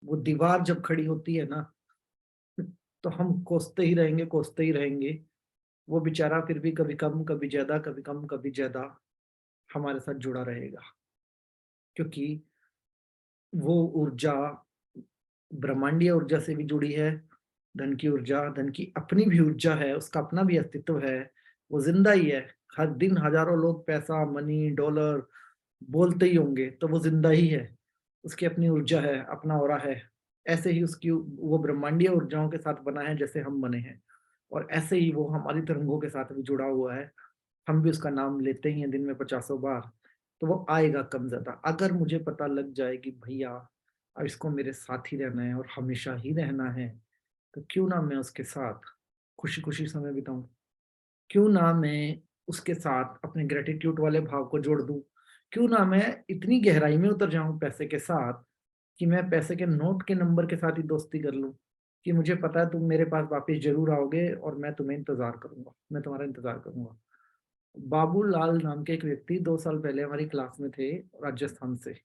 वो दीवार जब खड़ी होती है ना, तो हम कोसते ही रहेंगे, कोसते ही रहेंगे। वो बेचारा फिर भी कभी कम कभी ज्यादा, कभी कम कभी ज्यादा हमारे साथ जुड़ा रहेगा, क्योंकि वो ऊर्जा ब्रह्मांडीय ऊर्जा से भी जुड़ी है। धन की ऊर्जा, धन की अपनी भी ऊर्जा है, उसका अपना भी अस्तित्व है, वो जिंदा ही है। हर दिन हजारों लोग पैसा, मनी, डॉलर बोलते ही होंगे, तो वो जिंदा ही है, उसकी अपनी ऊर्जा है, अपना ऑरा है। ऐसे ही उसकी वो ब्रह्मांडीय ऊर्जाओं के साथ बना है जैसे हम बने हैं, और ऐसे ही वो हमारी तरंगों के साथ भी जुड़ा हुआ है। हम भी उसका नाम लेते ही हैं दिन में 50 बार, तो वो आएगा कम ज्यादा। अगर मुझे पता लग जाए कि भैया अब इसको मेरे साथ ही रहना है और हमेशा ही रहना है, तो क्यों ना मैं उसके साथ खुशी खुशी समय बिताऊं, क्यों ना मैं उसके साथ अपने ग्रेटिट्यूड वाले भाव को जोड़ दूं, क्यों ना मैं इतनी गहराई में उतर जाऊं पैसे के साथ कि मैं पैसे के नोट के नंबर के साथ ही दोस्ती कर लूं, कि मुझे पता है तुम मेरे पास वापस जरूर आओगे और मैं तुम्हें इंतजार करूंगा, मैं तुम्हारा इंतजार करूंगा। बाबूलाल नाम के एक व्यक्ति 2 साल पहले हमारी क्लास में थे, राजस्थान से,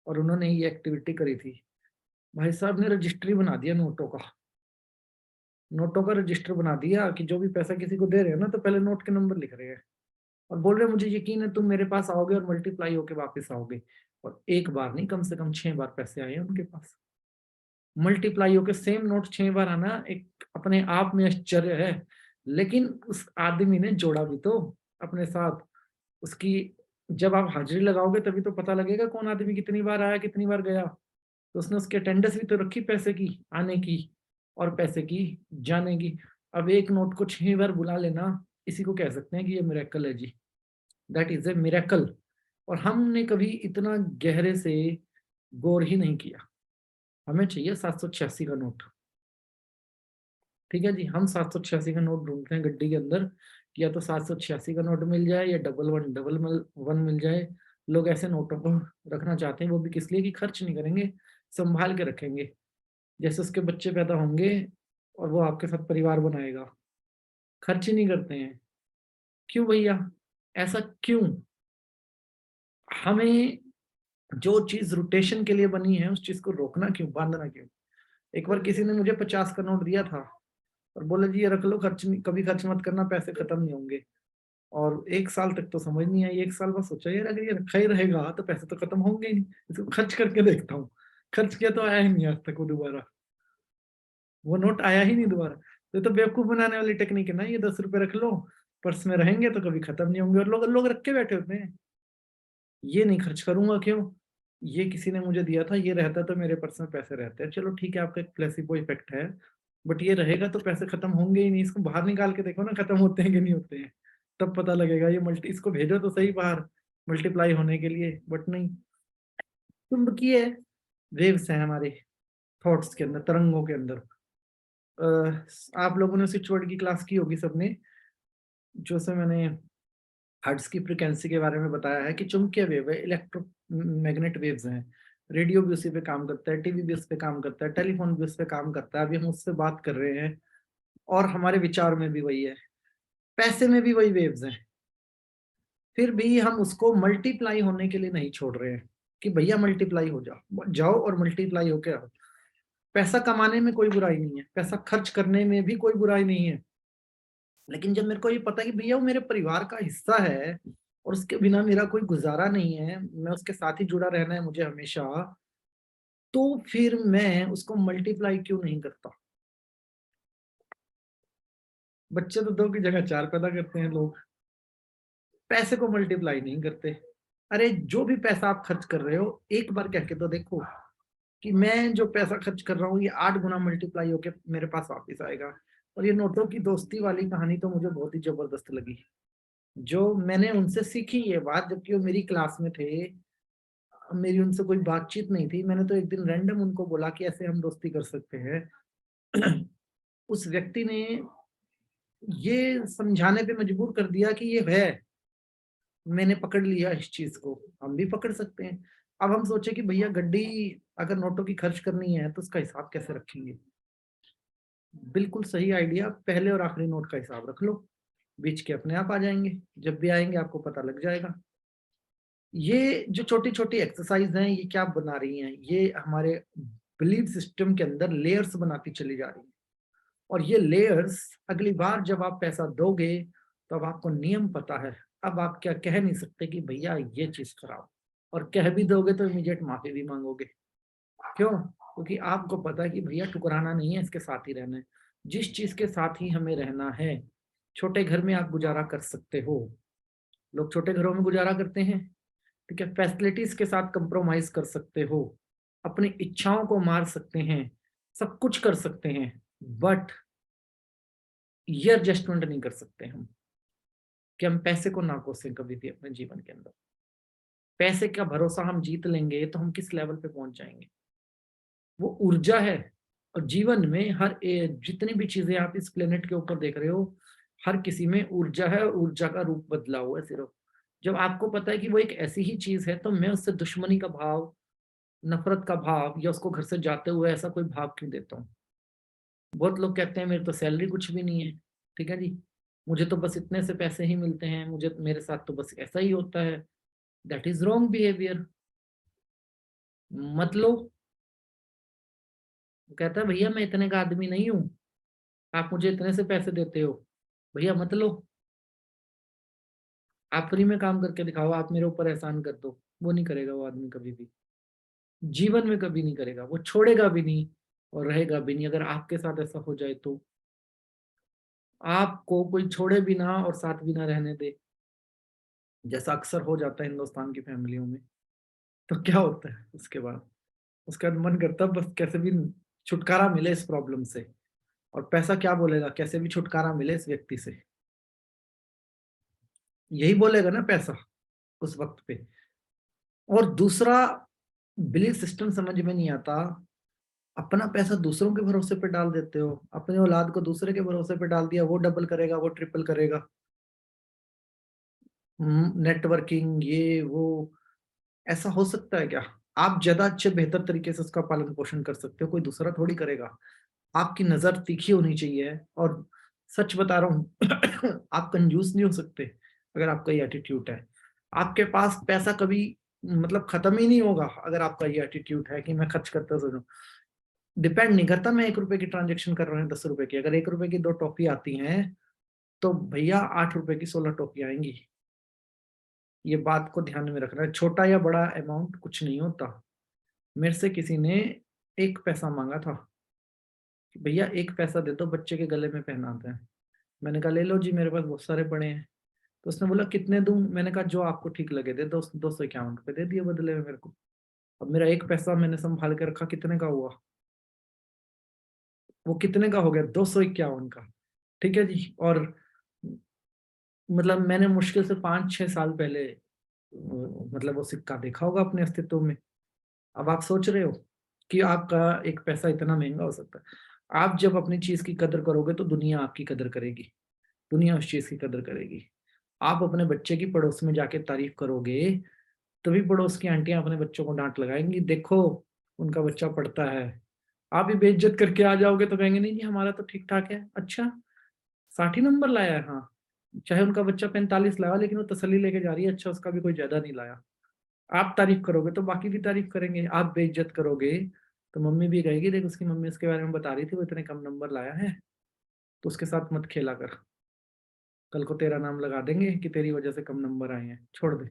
और उन्होंने ये एक्टिविटी करी थी। भाई साहब ने रजिस्ट्री बना दिया नोटों का, नोटों का रजिस्टर बना दिया कि जो भी पैसा किसी को दे रहे हैं ना, तो पहले नोट के नंबर लिख रहे हैं और बोल रहे हैं मुझे यकीन है तुम मेरे पास आओगे और मल्टीप्लाई होके वापस आओगे। और एक बार नहीं, कम से कम 6 बार पैसे आए हैं उनके पास। मल्टीप्लाई होके सेम नोट 6 बार आना एक अपने आप में आश्चर्य है, लेकिन उस आदमी ने जोड़ा भी तो अपने साथ उसकी। जब आप हाजिरी लगाओगे तभी तो पता लगेगा कौन आदमी कितनी बार आया, कितनी बार गया। तो उसने उसकी अटेंडेंस भी तो रखी, पैसे की आने की और पैसे की जाने की। अब एक नोट को 6 बार बुला लेना, इसी को कह सकते हैं कि ये मिरेकल है जी, दैट इज ए मिरेकल। और हमने कभी इतना गहरे से गौर ही नहीं किया। हमें चाहिए 786 का नोट, ठीक है जी, हम 786 का नोट ढूंढते हैं गड्डी के अंदर, कि या तो 786 का नोट मिल जाए या 1111 मिल जाए। लोग ऐसे नोटों को रखना चाहते हैं, वो भी किस लिए, कि खर्च नहीं करेंगे, संभाल के रखेंगे। जैसे उसके बच्चे पैदा होंगे और वो आपके साथ परिवार बनाएगा, खर्च ही नहीं करते हैं। क्यों भैया, ऐसा क्यों? हमें जो चीज रोटेशन के लिए बनी है उस चीज को रोकना क्यों, बांधना क्यों? एक बार किसी ने मुझे 50 का नोट दिया था और बोला जी ये रख लो, खर्च नहीं, कभी खर्च मत करना, पैसे खत्म नहीं होंगे। और 1 साल तक तो समझ नहीं आई, 1 साल बाद सोचा यार अगर ये रखा ही रहेगा तो पैसे तो खत्म होंगे ही नहीं, इसको खर्च करके देखता हूँ। खर्च किया तो आया ही नहीं आज तक वो दोबारा, वो नोट आया ही नहीं दोबारा। तो ये तो बेवकूफ बनाने वाली टेक्निक है ना, ये 10 रुपए रख लो, पर्स में रहेंगे तो कभी खत्म नहीं होंगे, और लोग लोग रख के बैठे होते हैं। ये नहीं खर्च करूंगा क्यों, ये किसी ने मुझे दिया था, ये रहता तो मेरे पर्स में पैसे रहते हैं। चलो ठीक है, आपका एक प्लेसिबो इफेक्ट है, बट ये रहेगा तो पैसे खत्म होंगे ही नहीं। इसको बाहर निकाल के देखो ना, खत्म होते हैं कि नहीं होते हैं, तब पता लगेगा। ये मल्टी, इसको भेजो तो सही बाहर मल्टीप्लाई होने के लिए, बट नहीं। चुंबकीय वेव्स हैं हमारे थॉट्स के अंदर, तरंगों के अंदर। आप लोगों ने स्विच वर्ड की क्लास की होगी सबने, जो से मैंने हर्ट्ज की फ्रिक्वेंसी के बारे में बताया है कि चुंबकीय वेव है, इलेक्ट्रोमैग्नेट वेव्स हैं। रेडियो भी उसी पे काम करता है, टीवी भी उस पे काम करता है, टेलीफोन भी उस पे काम करता है। अभी हम उससे बात कर रहे हैं, और हमारे विचार में भी वही है, पैसे में भी वही वेव्स हैं। फिर भी हम उसको मल्टीप्लाई होने के लिए नहीं छोड़ रहे हैं कि भैया मल्टीप्लाई हो जाओ, जाओ और मल्टीप्लाई होके आओ। पैसा कमाने में कोई बुराई नहीं है, पैसा खर्च करने में भी कोई बुराई नहीं है, लेकिन जब मेरे को ये पता है कि भैया वो मेरे परिवार का हिस्सा है और उसके बिना मेरा कोई गुजारा नहीं है, मैं उसके साथ ही जुड़ा रहना है मुझे हमेशा, तो फिर मैं उसको मल्टीप्लाई क्यों नहीं करता? बच्चे तो 2 की जगह 4 पैदा करते हैं लोग, पैसे को मल्टीप्लाई नहीं करते। अरे जो भी पैसा आप खर्च कर रहे हो, एक बार कह के तो देखो कि मैं जो पैसा खर्च कर रहा हूँ ये 8 गुना मल्टीप्लाई होके मेरे पास वापिस आएगा। और ये नोटों की दोस्ती वाली कहानी तो मुझे बहुत ही जबरदस्त लगी, जो मैंने उनसे सीखी ये बात, जबकि वो मेरी क्लास में थे, मेरी उनसे कोई बातचीत नहीं थी। मैंने तो एक दिन रैंडम उनको बोला कि ऐसे हम दोस्ती कर सकते हैं। उस व्यक्ति ने ये समझाने पे मजबूर कर दिया कि ये है, मैंने पकड़ लिया इस चीज को, हम भी पकड़ सकते हैं। अब हम सोचे कि भैया गड्डी अगर नोटों की खर्च करनी है तो उसका हिसाब कैसे रखेंगे। बिल्कुल सही आइडिया, पहले और आखिरी नोट का हिसाब रख लो, बीच के अपने आप आ जाएंगे, जब भी आएंगे आपको पता लग जाएगा। ये जो छोटी छोटी एक्सरसाइज हैं ये क्या बना रही हैं, ये हमारे बिलीफ सिस्टम के अंदर लेयर्स बनाती चली जा रही है। और ये लेयर्स अगली बार जब आप पैसा दोगे तो अब आपको नियम पता है, अब आप क्या कह नहीं सकते कि भैया ये चीज खराब, और कह भी दोगे तो इमीडिएट माफी भी मांगोगे। क्यों? क्योंकि आपको पता है कि भैया ठुकराना नहीं है, इसके साथ ही रहना है, जिस चीज के साथ ही हमें रहना है। छोटे घर में आप गुजारा कर सकते हो, लोग छोटे घरों में गुजारा करते हैं, ठीक है, फैसिलिटीज के साथ कंप्रोमाइज कर सकते हो, अपनी इच्छाओं को मार सकते हैं, सब कुछ कर सकते हैं, बट ये एडजस्टमेंट नहीं कर सकते हम कि हम पैसे को ना कोसें कभी भी अपने जीवन के अंदर। पैसे का भरोसा हम जीत लेंगे तो हम किस लेवल पे पहुंच जाएंगे। वो ऊर्जा है, और जीवन में जितनी भी चीजें आप इस प्लेनेट के ऊपर देख रहे हो, हर किसी में ऊर्जा है, और ऊर्जा का रूप बदला हुआ है सिर्फ। जब आपको पता है कि वो एक ऐसी ही चीज है तो मैं उससे दुश्मनी का भाव, नफरत का भाव, या उसको घर से जाते हुए ऐसा कोई भाव क्यों देता हूँ। बहुत लोग कहते हैं मेरे तो सैलरी कुछ भी नहीं है, ठीक है जी, मुझे तो बस इतने से पैसे ही मिलते हैं, मुझे मेरे साथ तो बस ऐसा ही होता है। That is wrong behaviour. मत लो। वो कहता है भैया मैं इतने का आदमी नहीं हूं, आप मुझे इतने से पैसे देते हो, भैया मत लो। आप फ्री में काम करके दिखाओ, आप मेरे ऊपर एहसान कर दो। वो नहीं करेगा वो आदमी कभी भी, जीवन में कभी नहीं करेगा, वो छोड़ेगा भी नहीं और रहेगा भी नहीं। अगर आपके साथ ऐसा हो जाए तो आपको कोई छोड़े भी ना और साथ भी ना रहने दे, जैसा अक्सर हो जाता है हिंदुस्तान की फैमिलियों में, तो क्या होता है उसके बाद? उसका मन करता है बस कैसे भी छुटकारा मिले इस प्रॉब्लम से, और पैसा क्या बोलेगा, कैसे भी छुटकारा मिले इस व्यक्ति से, यही बोलेगा ना पैसा उस वक्त पे। और दूसरा बिलीफ सिस्टम समझ में नहीं आता, अपना पैसा दूसरों के भरोसे पे डाल देते हो, अपने औलाद को दूसरे के भरोसे पे डाल दिया, वो डबल करेगा, वो ट्रिपल करेगा। नेटवर्किंग ये वो, ऐसा हो सकता है क्या? आप ज्यादा अच्छे बेहतर तरीके से उसका पालन पोषण कर सकते हो, कोई दूसरा थोड़ी करेगा। आपकी नजर तीखी होनी चाहिए, और सच बता रहा हूँ आप कंजूस नहीं हो सकते अगर आपका ये एटीट्यूड है। आपके पास पैसा कभी मतलब खत्म ही नहीं होगा अगर आपका ये एटीट्यूड है कि मैं खर्च करता जरूर। डिपेंड नहीं करता मैं 1 रुपए की ट्रांजेक्शन कर रहा हूँ 10 रुपए की, अगर 1 रुपए की 2 टॉफी आती हैं तो भैया 8 रुपए की 16 टॉफी आएंगी। ये बात को ध्यान में रखना है, छोटा या बड़ा अमाउंट कुछ नहीं होता। मेरे से किसी ने 1 पैसा मांगा था कि भैया 1 पैसा दे दो, बच्चे के गले में पहनाते हैं। मैंने कहा ले लो जी, मेरे पास बहुत सारे पड़े हैं। तो उसने बोला कितने दूं? मैंने कहा जो आपको ठीक लगे दे दो। 251 रुपये दे दिए बदले में मेरे को। अब मेरा 1 पैसा मैंने संभाल के रखा, कितने का हुआ? वो कितने का हो गया? 251 का। ठीक है जी। और मतलब मैंने मुश्किल से 5-6 साल पहले मतलब वो सिक्का देखा होगा अपने अस्तित्व में। अब आप सोच रहे हो कि आपका 1 पैसा इतना महंगा हो सकता है। आप जब अपनी चीज की कदर करोगे तो दुनिया आपकी कदर करेगी, दुनिया उस चीज की कदर करेगी। आप अपने बच्चे की पड़ोस में जाके तारीफ करोगे तभी पड़ोस की आंटियां अपने बच्चों को डांट लगाएंगी, देखो उनका बच्चा पढ़ता है। आप ही बेइज्जत करके आ जाओगे तो कहेंगे नहीं जी हमारा तो ठीक ठाक है। अच्छा, 60 नंबर लाया है, हाँ, चाहे उनका बच्चा 45 लाया लेकिन वो तसल्ली लेके जा रही है, अच्छा उसका भी कोई ज्यादा नहीं लाया। आप तारीफ करोगे तो बाकी भी तारीफ करेंगे, आप बेइज्जत करोगे तो मम्मी भी कहेगी देख उसकी मम्मी उसके बारे में बता रही थी वो इतने कम नंबर लाया है, तो उसके साथ मत खेला कर, कल को तेरा नाम लगा देंगे कि तेरी वजह से कम नंबर आए हैं, छोड़ दे।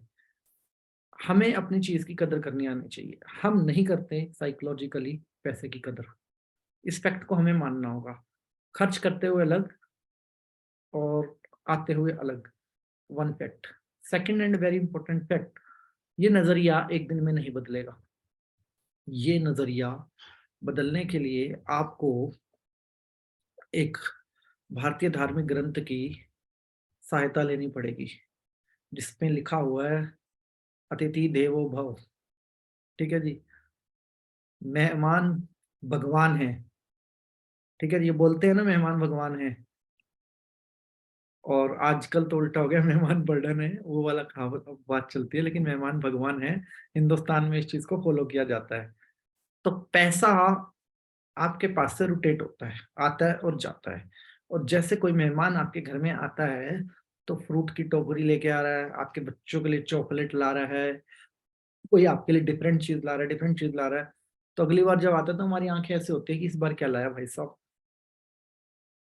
हमें अपनी चीज की कदर करनी आनी चाहिए, हम नहीं करते साइकोलॉजिकली पैसे की कदर। इस फैक्ट को हमें मानना होगा, खर्च करते हुए अलग और आते हुए अलग। One fact. Second and very important fact, ये नजरिया एक दिन में नहीं बदलेगा। ये नजरिया बदलने के लिए आपको एक भारतीय धार्मिक ग्रंथ की सहायता लेनी पड़ेगी, जिसमें लिखा हुआ है अतिथि देवो भव। ठीक है जी, मेहमान भगवान है। ठीक है जी, ये बोलते हैं ना मेहमान भगवान है, और आजकल तो उल्टा हो गया, मेहमान बर्डन है, वो वाला कहावत बात चलती है, लेकिन मेहमान भगवान है। हिंदुस्तान में इस चीज को फॉलो किया जाता है। तो पैसा आपके पास से रोटेट होता है, आता है और जाता है। और जैसे कोई मेहमान आपके घर में आता है तो फ्रूट की टोकरी लेके आ रहा है, आपके बच्चों के लिए चॉकलेट ला रहा है, कोई आपके लिए डिफरेंट चीज ला रहा है, डिफरेंट चीज ला रहा है। तो अगली बार जब आता है तो हमारी आंखें ऐसे होती है कि इस बार क्या लाया भाई साहब,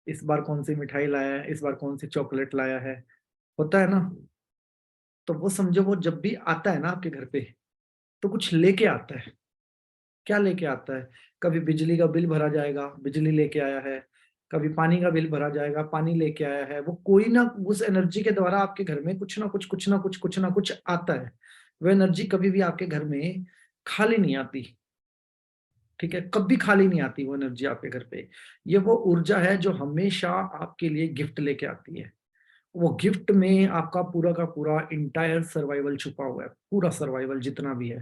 इस बार कौन सी मिठाई लाया है, इस बार कौन सी चॉकलेट लाया है, होता है ना। तो वो समझो, वो जब भी आता है ना आपके घर पे तो कुछ लेके आता है। क्या लेके आता है? कभी बिजली का बिल भरा जाएगा, बिजली लेके आया है। कभी पानी का बिल भरा जाएगा, पानी लेके आया है। वो कोई ना उस एनर्जी के द्वारा आपके घर में कुछ ना कुछ कुछ ना कुछ कुछ ना कुछ आता है। वो एनर्जी कभी भी आपके घर में खाली नहीं आती, ठीक है, कभी खाली नहीं आती वो एनर्जी आपके घर पे। ये वो ऊर्जा है जो हमेशा आपके लिए गिफ्ट लेके आती है। वो गिफ्ट में आपका पूरा का पूरा इंटायर सर्वाइवल छुपा हुआ है, पूरा सर्वाइवल जितना भी है,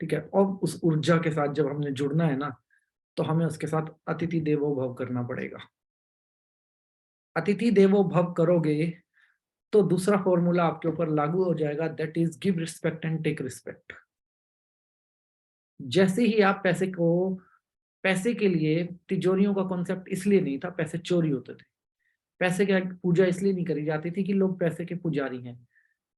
ठीक है। और उस ऊर्जा के साथ जब हमने जुड़ना है ना, तो हमें उसके साथ अतिथि देवो भव करना पड़ेगा। अतिथि देवो भव करोगे तो दूसरा फॉर्मूला आपके ऊपर लागू हो जाएगा, that is give respect and take respect. जैसे ही आप पैसे के लिए, तिजोरियों का कॉन्सेप्ट इसलिए नहीं था, पैसे चोरी होते थे। पैसे की पूजा इसलिए नहीं करी जाती थी कि लोग पैसे के पुजारी हैं।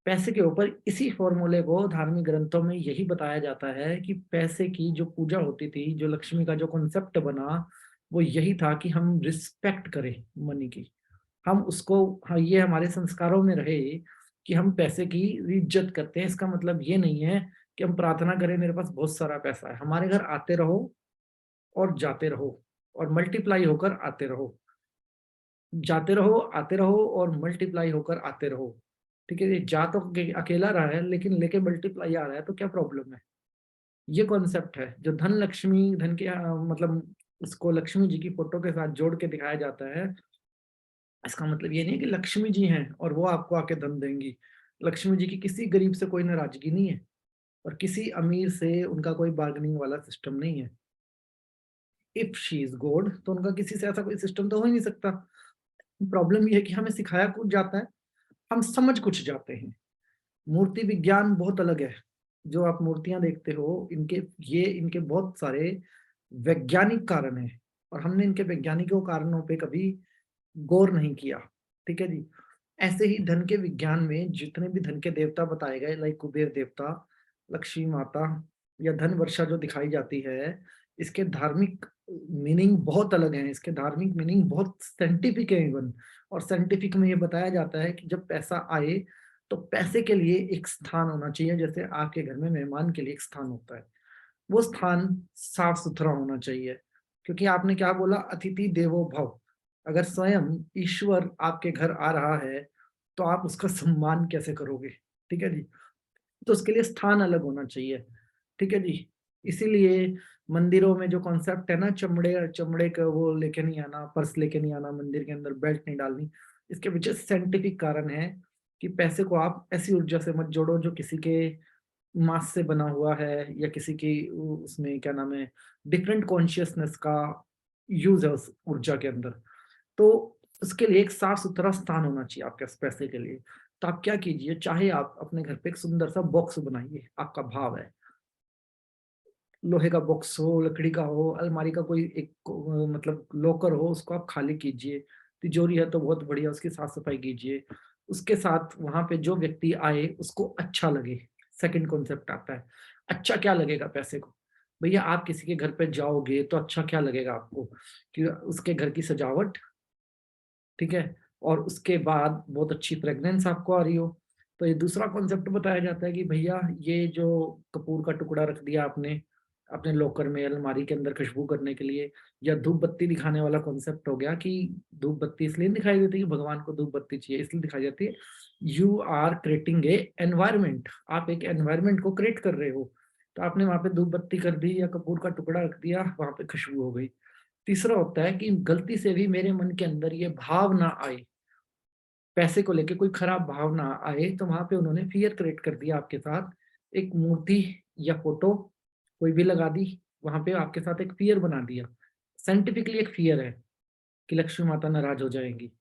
पैसे के ऊपर इसी फॉर्मूले को धार्मिक ग्रंथों में यही बताया जाता है कि पैसे की जो पूजा होती थी, जो लक्ष्मी का जो कॉन्सेप्ट बना, वो यही था कि हम रिस्पेक्ट करें मनी की। हम उसको, हाँ, ये हमारे संस्कारों में रहे कि हम पैसे की इज्जत करते हैं। इसका मतलब ये नहीं है कि हम प्रार्थना करें मेरे पास बहुत सारा पैसा है। हमारे घर आते रहो और जाते रहो और मल्टीप्लाई होकर आते रहो, जाते रहो आते रहो और मल्टीप्लाई होकर आते रहो, ठीक है। ये जा तो अकेला रहा है लेकिन लेके मल्टीप्लाई आ रहा है, तो क्या प्रॉब्लम है? ये कॉन्सेप्ट है जो धन लक्ष्मी, धन के मतलब उसको लक्ष्मी जी की फोटो के साथ जोड़ के दिखाया जाता है। इसका मतलब ये नहीं है कि लक्ष्मी जी हैं और वो आपको आके धन देंगी। लक्ष्मी जी की किसी गरीब से कोई नाराजगी नहीं है और किसी अमीर से उनका कोई बार्गेनिंग वाला सिस्टम नहीं है। इफ शी इज गॉड तो उनका किसी से ऐसा कोई सिस्टम तो हो ही नहीं सकता। प्रॉब्लम ये है कि हमें सिखाया कुछ जाता है, हम समझ कुछ जाते हैं। मूर्ति विज्ञान बहुत अलग है। जो आप मूर्तियां देखते हो, इनके बहुत सारे वैज्ञानिक कारण हैं और हमने इनके वैज्ञानिकों कारणों पे कभी गौर नहीं किया, ठीक है जी। ऐसे ही धन के विज्ञान में जितने भी धन के देवता बताए गए, लाइक कुबेर देवता, लक्ष्मी माता या धन वर्षा जो दिखाई जाती है, इसके धार्मिक मीनिंग बहुत अलग है। इसके धार्मिक मीनिंग बहुत साइंटिफिक है इवन। और साइंटिफिक में ये बताया जाता है कि जब पैसा आए तो पैसे के लिए एक स्थान होना चाहिए, जैसे आपके घर में मेहमान के लिए एक स्थान होता है। वो स्थान साफ सुथरा होना चाहिए, क्योंकि आपने क्या बोला, अतिथि देवो भव। अगर स्वयं ईश्वर आपके घर आ रहा है तो आप उसका सम्मान कैसे करोगे? ठीक है जी। तो उसके लिए स्थान अलग होना चाहिए, ठीक है जी। इसीलिए मंदिरों में जो कॉन्सेप्ट है ना, चमड़े चमड़े का वो लेके नहीं आना, पर्स लेके नहीं आना, मंदिर के अंदर बेल्ट नहीं डालनी, इसके पीछे साइंटिफिक कारण है कि पैसे को आप ऐसी ऊर्जा से मत जोड़ो जो किसी के मास से बना हुआ है या किसी की उसमें क्या नाम है, डिफरेंट कॉन्शियसनेस का यूज है उस ऊर्जा के अंदर। तो उसके लिए एक साफ सुथरा स्थान होना चाहिए आपके पैसे के लिए। तो आप क्या कीजिए, चाहे आप अपने घर पे एक सुंदर सा बॉक्स बनाइए, आपका भाव है, लोहे का बॉक्स हो, लकड़ी का हो, अलमारी का कोई एक मतलब लॉकर हो, उसको आप खाली कीजिए। तिजोरी है तो बहुत बढ़िया, उसकी साफ सफाई कीजिए। उसके साथ वहां पे जो व्यक्ति आए उसको अच्छा लगे। सेकंड कॉन्सेप्ट आता है, अच्छा क्या लगेगा पैसे को? भैया आप किसी के घर पे जाओगे तो अच्छा क्या लगेगा आपको? कि उसके घर की सजावट, ठीक है, और उसके बाद बहुत अच्छी फ्रेग्रेंस आपको आ रही हो। तो ये दूसरा कॉन्सेप्ट बताया जाता है कि भैया ये जो कपूर का टुकड़ा रख दिया आपने अपने लॉकर में, अलमारी के अंदर खुशबू करने के लिए, या धूप बत्ती दिखाने वाला कॉन्सेप्ट हो गया कि धूप बत्ती इसलिए नहीं दिखाई देती कि भगवान को धूप बत्ती चाहिए, इसलिए दिखाई जाती है you are creating a environment. आप एक एनवायरमेंट को क्रिएट कर रहे हो। तो आपने वहां पे धूप बत्ती कर दी या कपूर का टुकड़ा रख दिया, वहां पे खुशबू हो गई। तीसरा होता है कि गलती से भी मेरे मन के अंदर ये भाव ना आए, पैसे को लेके कोई खराब भाव ना आए, तो वहां पे उन्होंने फियर क्रिएट कर दिया आपके साथ। एक मूर्ति या फोटो कोई भी लगा दी, वहां पे आपके साथ एक फियर बना दिया। साइंटिफिकली एक फियर है कि लक्ष्मी माता नाराज हो जाएंगी।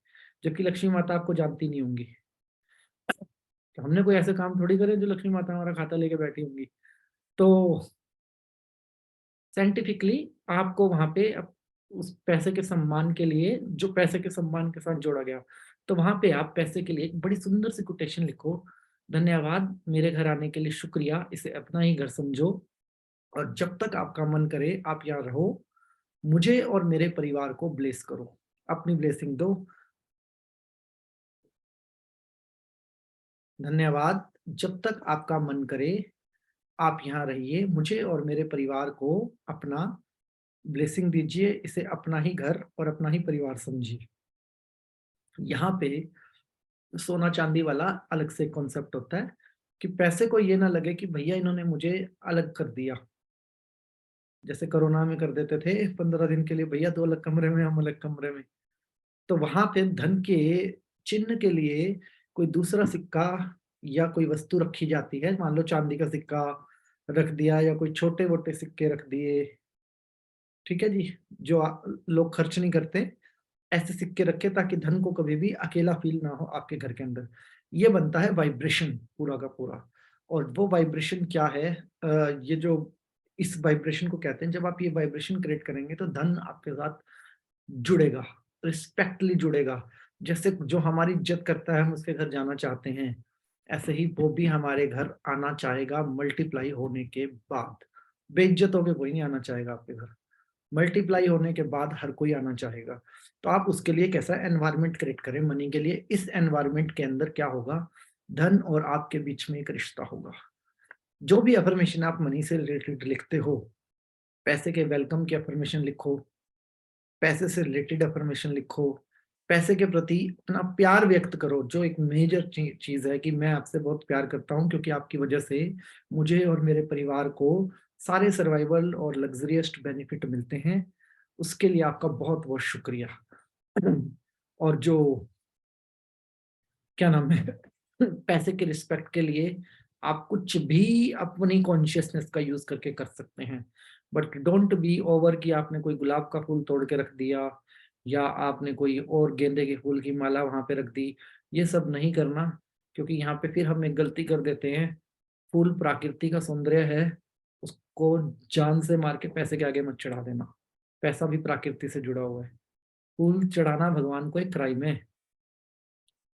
जबकि लक्ष्मी माता आपको जानती नहीं होंगी। तो हमने कोई ऐसे काम थोड़ी करे जो लक्ष्मी माता हमारा खाता लेके बैठी होंगी। तो साइंटिफिकली आपको वहां पे उस पैसे के सम्मान के लिए, जो पैसे के सम्मान के साथ जोड़ा गया, तो वहां पे आप पैसे के लिए एक बड़ी सुंदर सी कोटेशन लिखो। धन्यवाद मेरे घर आने के लिए, शुक्रिया, इसे अपना ही घर समझो, और जब तक आपका मन करे आप यहाँ रहो, मुझे और मेरे परिवार को ब्लेस करो, अपनी ब्लेसिंग दो। धन्यवाद, जब तक आपका मन करे आप यहाँ रहिए, मुझे और मेरे परिवार को अपना ब्लेसिंग दीजिए, इसे अपना ही घर और अपना ही परिवार समझिए। यहाँ पे सोना चांदी वाला अलग से कॉन्सेप्ट होता है कि पैसे को ये ना लगे कि भैया इन्होंने मुझे अलग कर दिया, जैसे कोरोना में कर देते थे 15 दिन के लिए, भैया 2 अलग कमरे में, हम अलग कमरे में। तो वहां पे धन के चिन्ह के लिए कोई दूसरा सिक्का या कोई वस्तु रखी जाती है। मान लो चांदी का सिक्का रख दिया या कोई छोटे मोटे सिक्के रख दिए, ठीक है जी, जो लोग खर्च नहीं करते, ऐसे सिक्के रखे ताकि धन को कभी भी अकेला फील ना हो आपके घर के अंदर। ये बनता है वाइब्रेशन पूरा का पूरा। और वो वाइब्रेशन क्या है, ये जो इस वाइब्रेशन को कहते हैं, जब आप ये वाइब्रेशन क्रिएट करेंगे तो धन आपके साथ जुड़ेगा, रिस्पेक्टली जुड़ेगा। जैसे जो हमारी इज्जत करता है हम उसके घर जाना चाहते हैं, ऐसे ही वो भी हमारे घर आना चाहेगा मल्टीप्लाई होने के बाद। बेइज्जत होके कोई नहीं आना चाहेगा आपके घर, मल्टीप्लाई होने के बाद हर कोई आना चाहेगा। तो आप उसके लिए कैसा एनवायरनमेंट क्रिएट करें मनी के लिए। इस एनवायरनमेंट के अंदर क्या होगा, धन और आपके बीच में एक रिश्ता होगा। जो भी अफर्मेशन आप मनी से रिलेटेड लिखते हो, पैसे के वेलकम की अफर्मेशन लिखो, पैसे से रिलेटेड अफर्मेशन लिखो, पैसे के प्रति अपना प्यार व्यक्त करो। जो एक मेजर चीज है कि मैं आपसे बहुत प्यार करता हूं क्योंकि आपकी वजह से मुझे और मेरे परिवार को सारे सर्वाइवल और लग्जरियस बेनिफिट मिलते हैं, उसके लिए आपका बहुत बहुत शुक्रिया। और जो क्या नाम है, पैसे के रिस्पेक्ट के लिए आप कुछ भी अपनी कॉन्शियसनेस का यूज करके कर सकते हैं, बट डोंट बी ओवर कि आपने कोई गुलाब का फूल तोड़ के रख दिया या आपने कोई और गेंदे के फूल की माला वहां पे रख दी। ये सब नहीं करना, क्योंकि यहाँ पे फिर हम एक गलती कर देते हैं। फूल प्रकृति का सौंदर्य है, उसको जान से मार के पैसे के आगे मत चढ़ा देना। पैसा भी प्रकृति से जुड़ा हुआ है। फूल चढ़ाना भगवान को एक क्राइम है,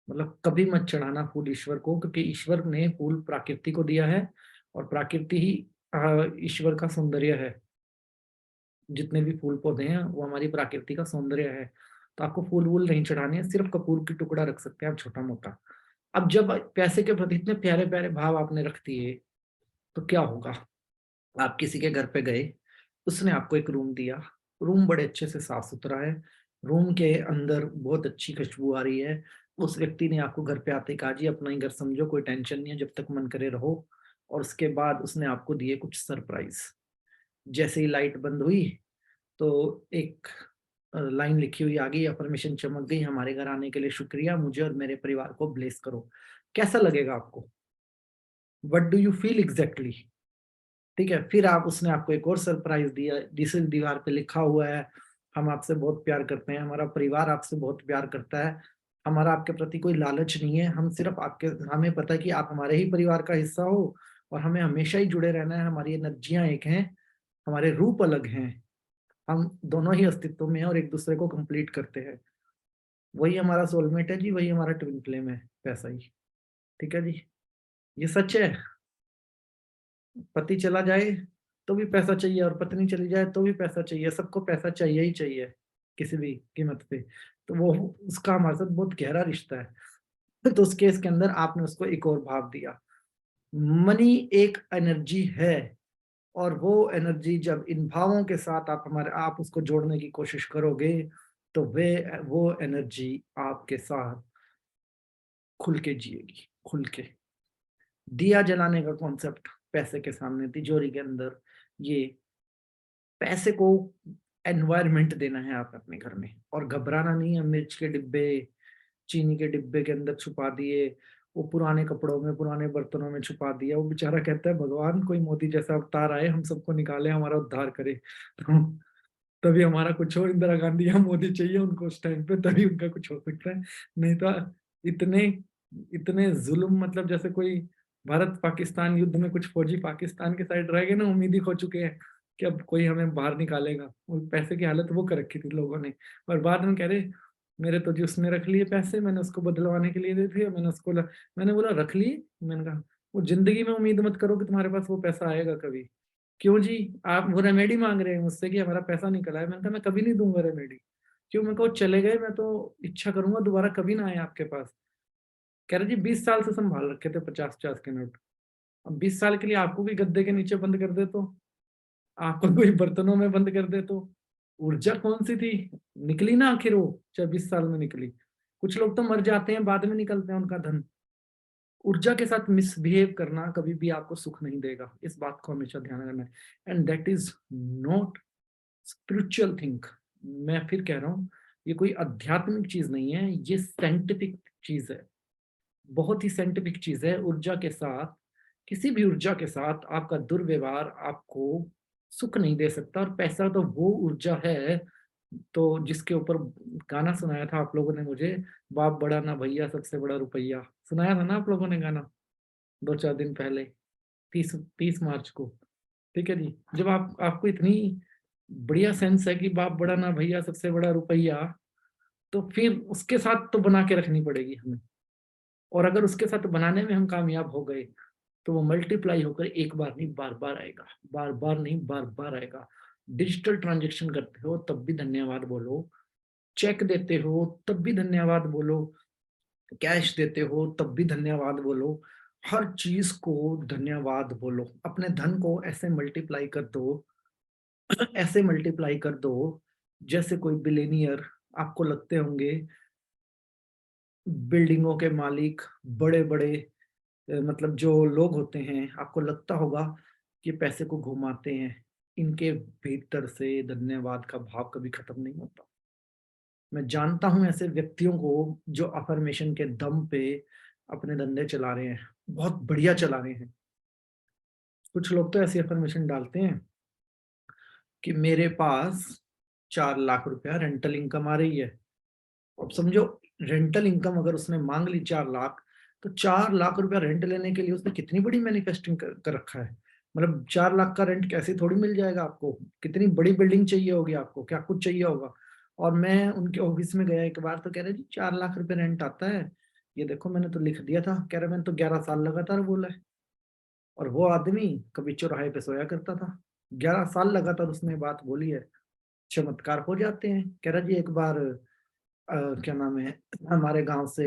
मतलब कभी मत चढ़ाना फूल ईश्वर को, क्योंकि ईश्वर ने फूल प्रकृति को दिया है और प्रकृति ही ईश्वर का सौंदर्य है। जितने भी फूल पौधे हैं वो हमारी प्रकृति का सौंदर्य है। तो आपको फूल वूल नहीं चढ़ाने हैं, सिर्फ कपूर की टुकड़ा रख सकते हैं आप, छोटा मोटा। अब जब पैसे के प्रति इतने प्यारे प्यारे भाव आपने रख दिए तो क्या होगा, आप किसी के घर पे गए, उसने आपको एक रूम दिया, रूम बड़े अच्छे से साफ सुथरा है, रूम के अंदर बहुत अच्छी खुशबू आ रही है। उस व्यक्ति ने आपको घर पे आते ही कहा जी अपना ही घर समझो, कोई टेंशन नहीं है, जब तक मन करे रहो। और उसके बाद उसने आपको दिए कुछ सरप्राइज। जैसे ही लाइट बंद हुई तो एक लाइन लिखी हुई आ गई, अफर्मेशन चमक गई, हमारे घर आने के लिए शुक्रिया, मुझे और मेरे परिवार को ब्लेस करो। कैसा लगेगा आपको, what do you feel exactly? ठीक है, फिर आप उसने आपको एक और सरप्राइज दिया, जिस दीवार पे लिखा हुआ है हम आपसे बहुत प्यार करते हैं, हमारा परिवार आपसे बहुत प्यार करता है, हमारा आपके प्रति कोई लालच नहीं है, हम सिर्फ आपके, हमें पता है कि आप हमारे ही परिवार का हिस्सा हो और हमें हमेशा ही जुड़े रहना है। हमारी एनर्जियां एक हैं, हमारे रूप अलग हैं, हम दोनों ही अस्तित्व में हैं और एक दूसरे को कंप्लीट करते हैं। वही हमारा सोलमेट है जी, वही हमारा ट्विन फ्लेम है, पैसा ही। ठीक है जी, ये सच है। पति चला जाए तो भी पैसा चाहिए और पत्नी चली जाए तो भी पैसा चाहिए, सबको पैसा चाहिए ही चाहिए किसी भी कीमत पे। तो वो उसका हमारे साथ बहुत गहरा रिश्ता है। तो उस केस के अंदर आपने उसको एक और भाव दिया। मनी एक एनर्जी है और वो एनर्जी जब इन भावों के साथ आप उसको जोड़ने की कोशिश करोगे तो वो एनर्जी आपके साथ खुल के जिएगी, खुल के। दिया जलाने का कॉन्सेप्ट पैसे के सामने तिजोरी के अंदर, ये पैसे को एनवायरनमेंट देना है आप अपने घर में, और घबराना नहीं है। मिर्च के डिब्बे, चीनी के डिब्बे के अंदर छुपा दिए, वो पुराने कपड़ों में, पुराने बर्तनों में छुपा दिया। वो बेचारा कहता है भगवान कोई मोदी जैसा अवतार आए, हम सबको निकाले, हमारा उद्धार करे। तभी हमारा कुछ हो। इंदिरा गांधी या मोदी चाहिए उनको उस टाइम पे, तभी उनका कुछ हो सकता है। नहीं तो इतने इतने जुल्म, मतलब जैसे कोई भारत पाकिस्तान युद्ध में कुछ फौजी पाकिस्तान के साइड रह गए ना, उम्मीद ही खो चुके हैं कि अब कोई हमें बाहर निकालेगा। वो पैसे की हालत वो कर रखी थी लोगों ने। और बाद में कह रहे मेरे तो जिसने रख लिए पैसे, मैंने उसको बदलवाने के लिए दे दिए, मैंने उसको मैंने बोला रख लिए। मैंने कहा वो जिंदगी में उम्मीद मत करो कि तुम्हारे पास वो पैसा आएगा कभी। क्यों जी? आप वो रेमेडी मांग रहे हैं मुझसे कि हमारा पैसा निकला है। मैंने कहा मैं कभी नहीं दूंगा रेमेडी। क्यों? मैं कहा चले गए, मैं तो इच्छा करूंगा दोबारा कभी ना आए आपके पास। कह रहे जी 20 साल से संभाल रखे थे 50-50 के नोट, अब 20 साल के लिए आपको भी गद्दे के नीचे बंद कर दे तो, आपको कोई बर्तनों में बंद कर दे तो ऊर्जा कौन सी थी? निकली ना आखिर वो, चाहे 20 साल में निकली। कुछ लोग तो मर जाते हैं, बाद में निकलते हैं उनका धन। ऊर्जा के साथ मिसबिहेव करना कभी भी आपको सुख नहीं देगा, इस बात को हमेशा ध्यान रखना है। And that is not spiritual thing. मैं फिर कह रहा हूँ, ये कोई आध्यात्मिक चीज नहीं है, ये साइंटिफिक चीज है, बहुत ही साइंटिफिक चीज है। ऊर्जा के साथ, किसी भी ऊर्जा के साथ आपका दुर्व्यवहार आपको सुख नहीं दे सकता। और पैसा तो वो ऊर्जा है तो जिसके ऊपर गाना सुनाया था आप लोगों ने मुझे, बाप बड़ा ना भैया सबसे बड़ा रुपया, सुनाया था ना आप लोगों ने गाना 2-4 दिन पहले, 30 मार्च को। ठीक है जी। जब आपको इतनी बढ़िया सेंस है कि बाप बड़ा ना भैया सबसे बड़ा रुपया, तो फिर उसके साथ तो बना के रखनी पड़ेगी हमें। और अगर उसके साथ बनाने में हम कामयाब हो गए तो वो मल्टीप्लाई होकर एक बार नहीं बार बार आएगा, बार बार नहीं बार बार आएगा। डिजिटल ट्रांजेक्शन करते हो तब भी धन्यवाद बोलो, चेक देते हो तब भी धन्यवाद बोलो, कैश देते हो तब भी धन्यवाद बोलो। हर चीज को धन्यवाद बोलो। अपने धन को ऐसे मल्टीप्लाई कर दो, ऐसे मल्टीप्लाई कर दो जैसे कोई बिलेनियर आपको लगते होंगे, बिल्डिंगों के मालिक, बड़े बड़े मतलब जो लोग होते हैं, आपको लगता होगा कि पैसे को घुमाते हैं। इनके भीतर से धन्यवाद का भाव कभी खत्म नहीं होता। मैं जानता हूं ऐसे व्यक्तियों को जो अफर्मेशन के दम पे अपने धंधे चला रहे हैं, बहुत बढ़िया चला रहे हैं। कुछ लोग तो ऐसी अफर्मेशन डालते हैं कि मेरे पास 4 लाख रुपया रेंटल इनकम आ रही है। अब समझो, रेंटल इनकम अगर उसने मांग ली 4 लाख, तो 4 लाख रुपया रेंट लेने के लिए उसने कितनी बड़ी मैनिफेस्टिंग कर रखा है। मतलब 4 लाख का रेंट कैसे थोड़ी मिल जाएगा आपको, कितनी बड़ी बिल्डिंग चाहिए होगी आपको, क्या कुछ चाहिए होगा। और मैं उनके ऑफिस में गया एक बार, तो कह रहे जी 4 लाख रुपये रेंट आता है। ये देखो मैंने तो लिख दिया था। कह रहे मैंने तो 11 साल लगातार बोला है। और वो आदमी कभी चौराहे पे सोया करता था। 11 साल लगातार उसने बात बोली है। चमत्कार हो जाते हैं। कह रहा जी एक बार क्या नाम है, हमारे गांव से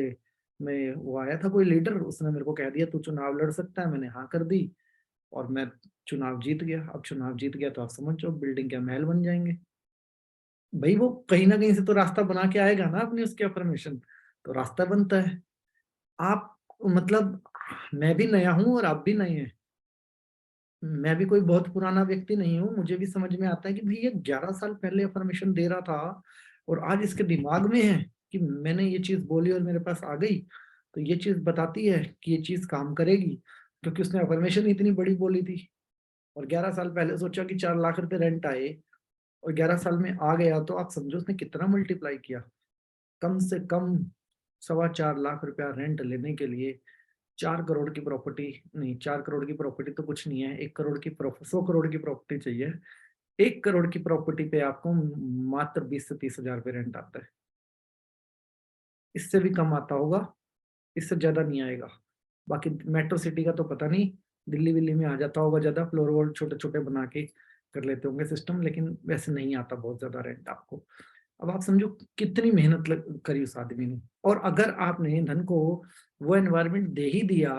मैं वो आया था कोई लीडर, उसने मेरे को कह दिया तू चुनाव लड़ सकता है। मैंने हाँ कर दी और मैं चुनाव जीत गया। अब चुनाव जीत गया तो आप समझ जाओ बिल्डिंग के महल बन जाएंगे। भाई वो कहीं ना कहीं से तो रास्ता बना के आएगा ना अपनी उसकी अफर्मेशन, तो रास्ता बनता है। आप मतलब, मैं भी नया हूं और आप भी नए हैं। मैं भी कोई बहुत पुराना व्यक्ति नहीं हूँ, मुझे भी समझ में आता है कि भाई ये 11 साल पहले अफर्मेशन दे रहा था और आज इसके दिमाग में है कि मैंने ये चीज बोली और मेरे पास आ गई। तो ये चीज बताती है कि ये चीज काम करेगी, क्योंकि उसने अफर्मेशन इतनी बड़ी बोली थी। और 11 साल पहले सोचा कि 4 लाख रुपए रेंट आए, और 11 साल में आ गया, तो आप समझो उसने कितना मल्टीप्लाई किया। कम से कम 4.25 लाख रुपया रेंट लेने के लिए 4 करोड़ की प्रॉपर्टी, नहीं 4 करोड़ की प्रॉपर्टी तो कुछ नहीं है, 1 करोड़ की 100 करोड़ की प्रॉपर्टी चाहिए। 1 करोड़ की प्रॉपर्टी पे आपको मात्र 20 से 30 हजार रुपये रेंट आता है। इससे भी कम आता होगा, इससे ज्यादा नहीं आएगा। बाकी मेट्रो सिटी का तो पता नहीं, दिल्ली विल्ली में आ जाता होगा ज्यादा, फ्लोर वोर छोटे छोटे बना के कर लेते होंगे सिस्टम, लेकिन वैसे नहीं आता बहुत ज्यादा रेंट आपको। अब आप समझो कितनी मेहनत करी उस आदमी ने। और अगर आपने धन को वो एनवायरनमेंट दे ही दिया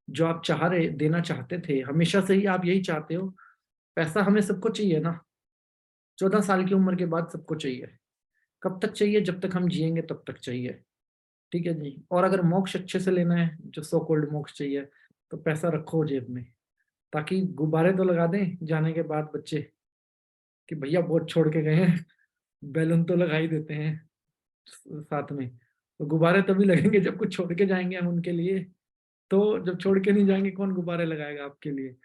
जो आप चाह रहे देना चाहते थे, हमेशा से ही आप यही चाहते हो। पैसा हमें सबको चाहिए ना, 14 साल की उम्र के बाद सबको चाहिए। कब तक चाहिए? जब तक हम जिएंगे तब तक चाहिए। ठीक है जी। और अगर मोक्ष अच्छे से लेना है, जो सो कोल्ड मोक्ष चाहिए, तो पैसा रखो जेब में, ताकि गुब्बारे तो लगा दें जाने के बाद बच्चे कि भैया बहुत छोड़ के गए हैं, बैलून तो लगा ही देते हैं साथ में। तो गुब्बारे तभी लगेंगे जब कुछ छोड़ के जाएंगे हम उनके लिए। तो जब छोड़ के नहीं जाएंगे कौन गुब्बारे लगाएगा आपके लिए?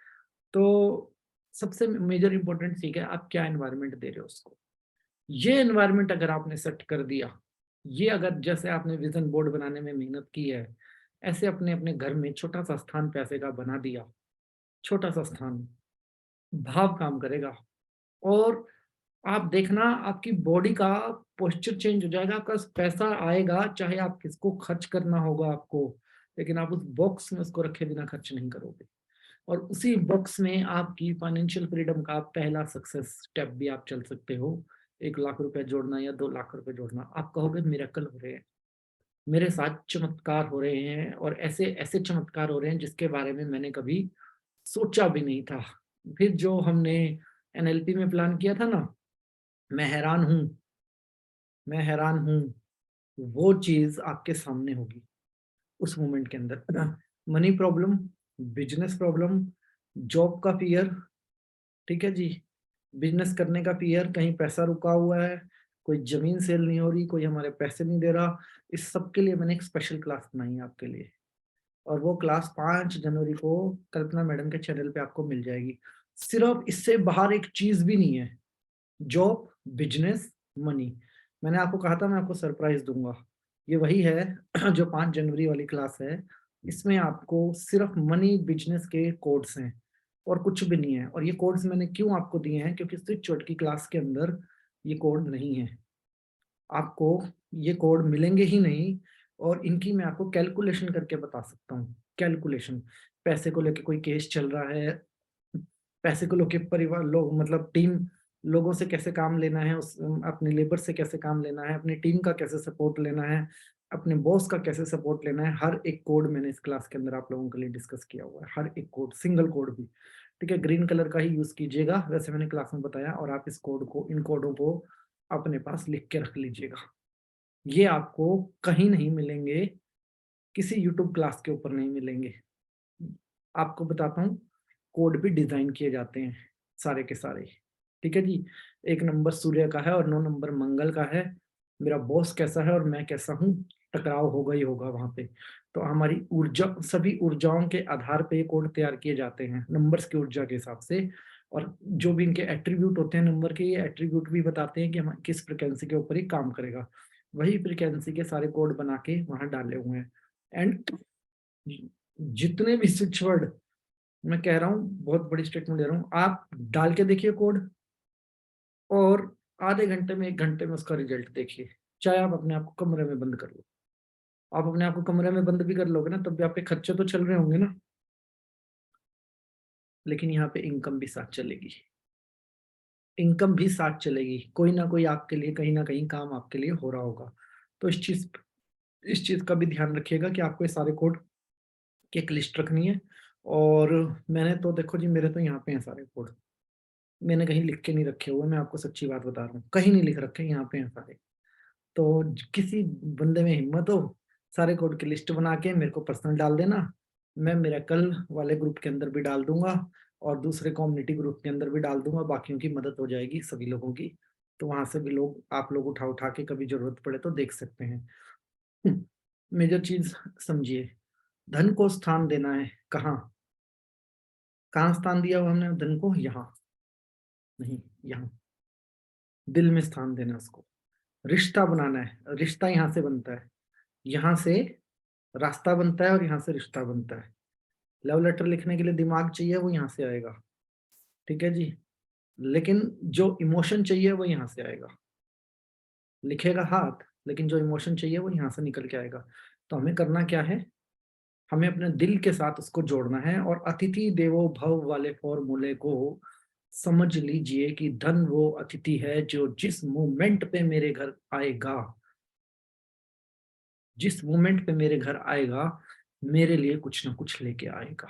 तो सबसे मेजर इंपॉर्टेंट चीज है आप क्या एनवायरनमेंट दे रहे हो उसको। ये एनवायरनमेंट अगर आपने सेट कर दिया, ये अगर जैसे आपने विजन बोर्ड बनाने में मेहनत की है, ऐसे अपने अपने घर में छोटा सा स्थान पैसे का बना दिया, छोटा सा स्थान, भाव काम करेगा। और आप देखना आपकी बॉडी का पोस्चर चेंज हो जाएगा, आपका पैसा आएगा, चाहे आप किसको खर्च करना होगा आपको, लेकिन आप उस बॉक्स में उसको रखे बिना खर्च नहीं करोगे। और उसी बॉक्स में आपकी फाइनेंशियल फ्रीडम का पहला सक्सेस स्टेप भी आप चल सकते हो। 1 लाख रुपए जोड़ना या 2 लाख रुपए जोड़ना। आप कहोगे मिरेकल हो रहे हैं, मेरे साथ चमत्कार हो रहे हैं, और ऐसे ऐसे चमत्कार हो रहे हैं जिसके बारे में मैंने कभी सोचा भी नहीं था। फिर जो हमने एनएलपी में प्लान किया था ना, मैं हैरान हूं, मैं हैरान हूं, वो चीज आपके सामने होगी उस मोमेंट के अंदर। Money problem, business problem, job का फियर, ठीक है जी, बिजनेस करने का फियर, कहीं पैसा रुका हुआ है, कोई जमीन सेल नहीं हो रही, कोई हमारे पैसे नहीं दे रहा, इस सब के लिए मैंने एक स्पेशल क्लास बनाई है आपके लिए। और वो क्लास 5 जनवरी को कल्पना मैडम के चैनल पे आपको मिल जाएगी। सिर्फ इससे बाहर एक चीज भी नहीं है। Job, business, money. मैंने आपको कहा था मैं आपको सरप्राइज दूंगा। ये वही है जो 5 जनवरी वाली क्लास है। इसमें आपको सिर्फ मनी बिजनेस के कोड्स हैं और कुछ भी नहीं है। और ये कोड्स मैंने क्यों आपको दिए हैं, क्योंकि स्विच वर्ड की क्लास के अंदर ये कोड नहीं है। आपको ये कोड मिलेंगे ही नहीं। और इनकी मैं आपको कैलकुलेशन करके बता सकता हूँ। कैलकुलेशन, पैसे को लेके कोई केस चल रहा है, पैसे को लेके परिवार लोग मतलब टीम लोगों से कैसे काम लेना है, उस अपने लेबर से कैसे काम लेना है, अपनी टीम का कैसे सपोर्ट लेना है, अपने बॉस का कैसे सपोर्ट लेना है, हर एक कोड मैंने इस क्लास के अंदर आप लोगों के लिए डिस्कस किया हुआ है। हर एक कोड, सिंगल कोड भी, ठीक है, ग्रीन कलर का ही यूज कीजिएगा, वैसे मैंने क्लास में बताया। और आप इस कोड को, इन कोडों को अपने पास लिख के रख लीजिएगा। ये आपको कहीं नहीं मिलेंगे, किसी यूट्यूब क्लास के ऊपर नहीं मिलेंगे। आपको बताता हूँ, कोड भी डिजाइन किए जाते हैं सारे के सारे, ठीक है जी। 1 नंबर सूर्य का है और 9 नंबर मंगल का है। मेरा बॉस कैसा है और मैं कैसा हूँ, टकराव होगा ही होगा वहां पे। तो हमारी ऊर्जा, सभी ऊर्जाओं के आधार पे ये कोड तैयार किए जाते हैं, नंबर्स की ऊर्जा के हिसाब से। और जो भी इनके एट्रीब्यूट होते हैं नंबर के, ये एट्रीब्यूट भी बताते हैं कि हम किस फ्रिक्वेंसी के ऊपर ही काम करेगा। वही फ्रिक्वेंसी के सारे कोड बना के वहां डाले हुए हैं। एंड जितने भी स्विच वर्ड, मैं कह रहा हूँ, बहुत बड़ी स्टेटमेंट दे रहा हूँ, आप डाल के देखिए कोड, और आधे घंटे में 1 घंटे में उसका रिजल्ट देखिए। चाहे आप अपने आप को कमरे में बंद कर लो, आप अपने आप को कमरे में बंद भी कर लोगे ना, तब भी आपके खर्चे तो चल रहे होंगे ना, लेकिन यहाँ पे इनकम भी साथ चलेगी। इनकम भी साथ चलेगी, कोई ना कोई आपके लिए कहीं ना कहीं काम आपके लिए हो रहा होगा। तो इस चीज का भी ध्यान रखिएगा कि आपको ये सारे कोड की एक लिस्ट रखनी है। और मैंने तो देखो जी, मेरे तो यहाँ पे हैं सारे कोड, मैंने कहीं लिख के नहीं रखे हुए, मैं आपको सच्ची बात बता रहा हूँ, कहीं नहीं लिख रखे, यहाँ पे हैं सारे। तो किसी बंदे में हिम्मत हो, सारे कोड की लिस्ट बना के मेरे को पर्सनल डाल देना, मैं मेरा कल वाले ग्रुप के अंदर भी डाल दूंगा और दूसरे कम्युनिटी ग्रुप के अंदर भी डाल दूंगा, बाकियों की मदद हो जाएगी सभी लोगों की। तो वहां से भी लोग, आप लोग उठा उठा के कभी जरूरत पड़े तो देख सकते हैं। मेजर चीज समझिए, धन को स्थान देना है कहाँ, कहाँ स्थान दिया हुआ हमने धन को, यहाँ नहीं, यहाँ दिल में स्थान देना है उसको। रिश्ता बनाना है, रिश्ता यहाँ से बनता है, यहाँ से रास्ता बनता है और यहाँ से रिश्ता बनता है। लव लेटर लिखने के लिए दिमाग चाहिए, वो यहाँ से आएगा, ठीक है जी। लेकिन जो इमोशन चाहिए वो यहाँ से आएगा। लिखेगा हाथ, लेकिन जो इमोशन चाहिए वो यहाँ से निकल के आएगा। तो हमें करना क्या है, हमें अपने दिल के साथ उसको जोड़ना है। और अतिथि देवो भव वाले फॉर्मूले को समझ लीजिए कि धन वो अतिथि है जो जिस मोमेंट पे मेरे घर आएगा, जिस मोमेंट पे मेरे घर आएगा, मेरे लिए कुछ ना कुछ लेके आएगा।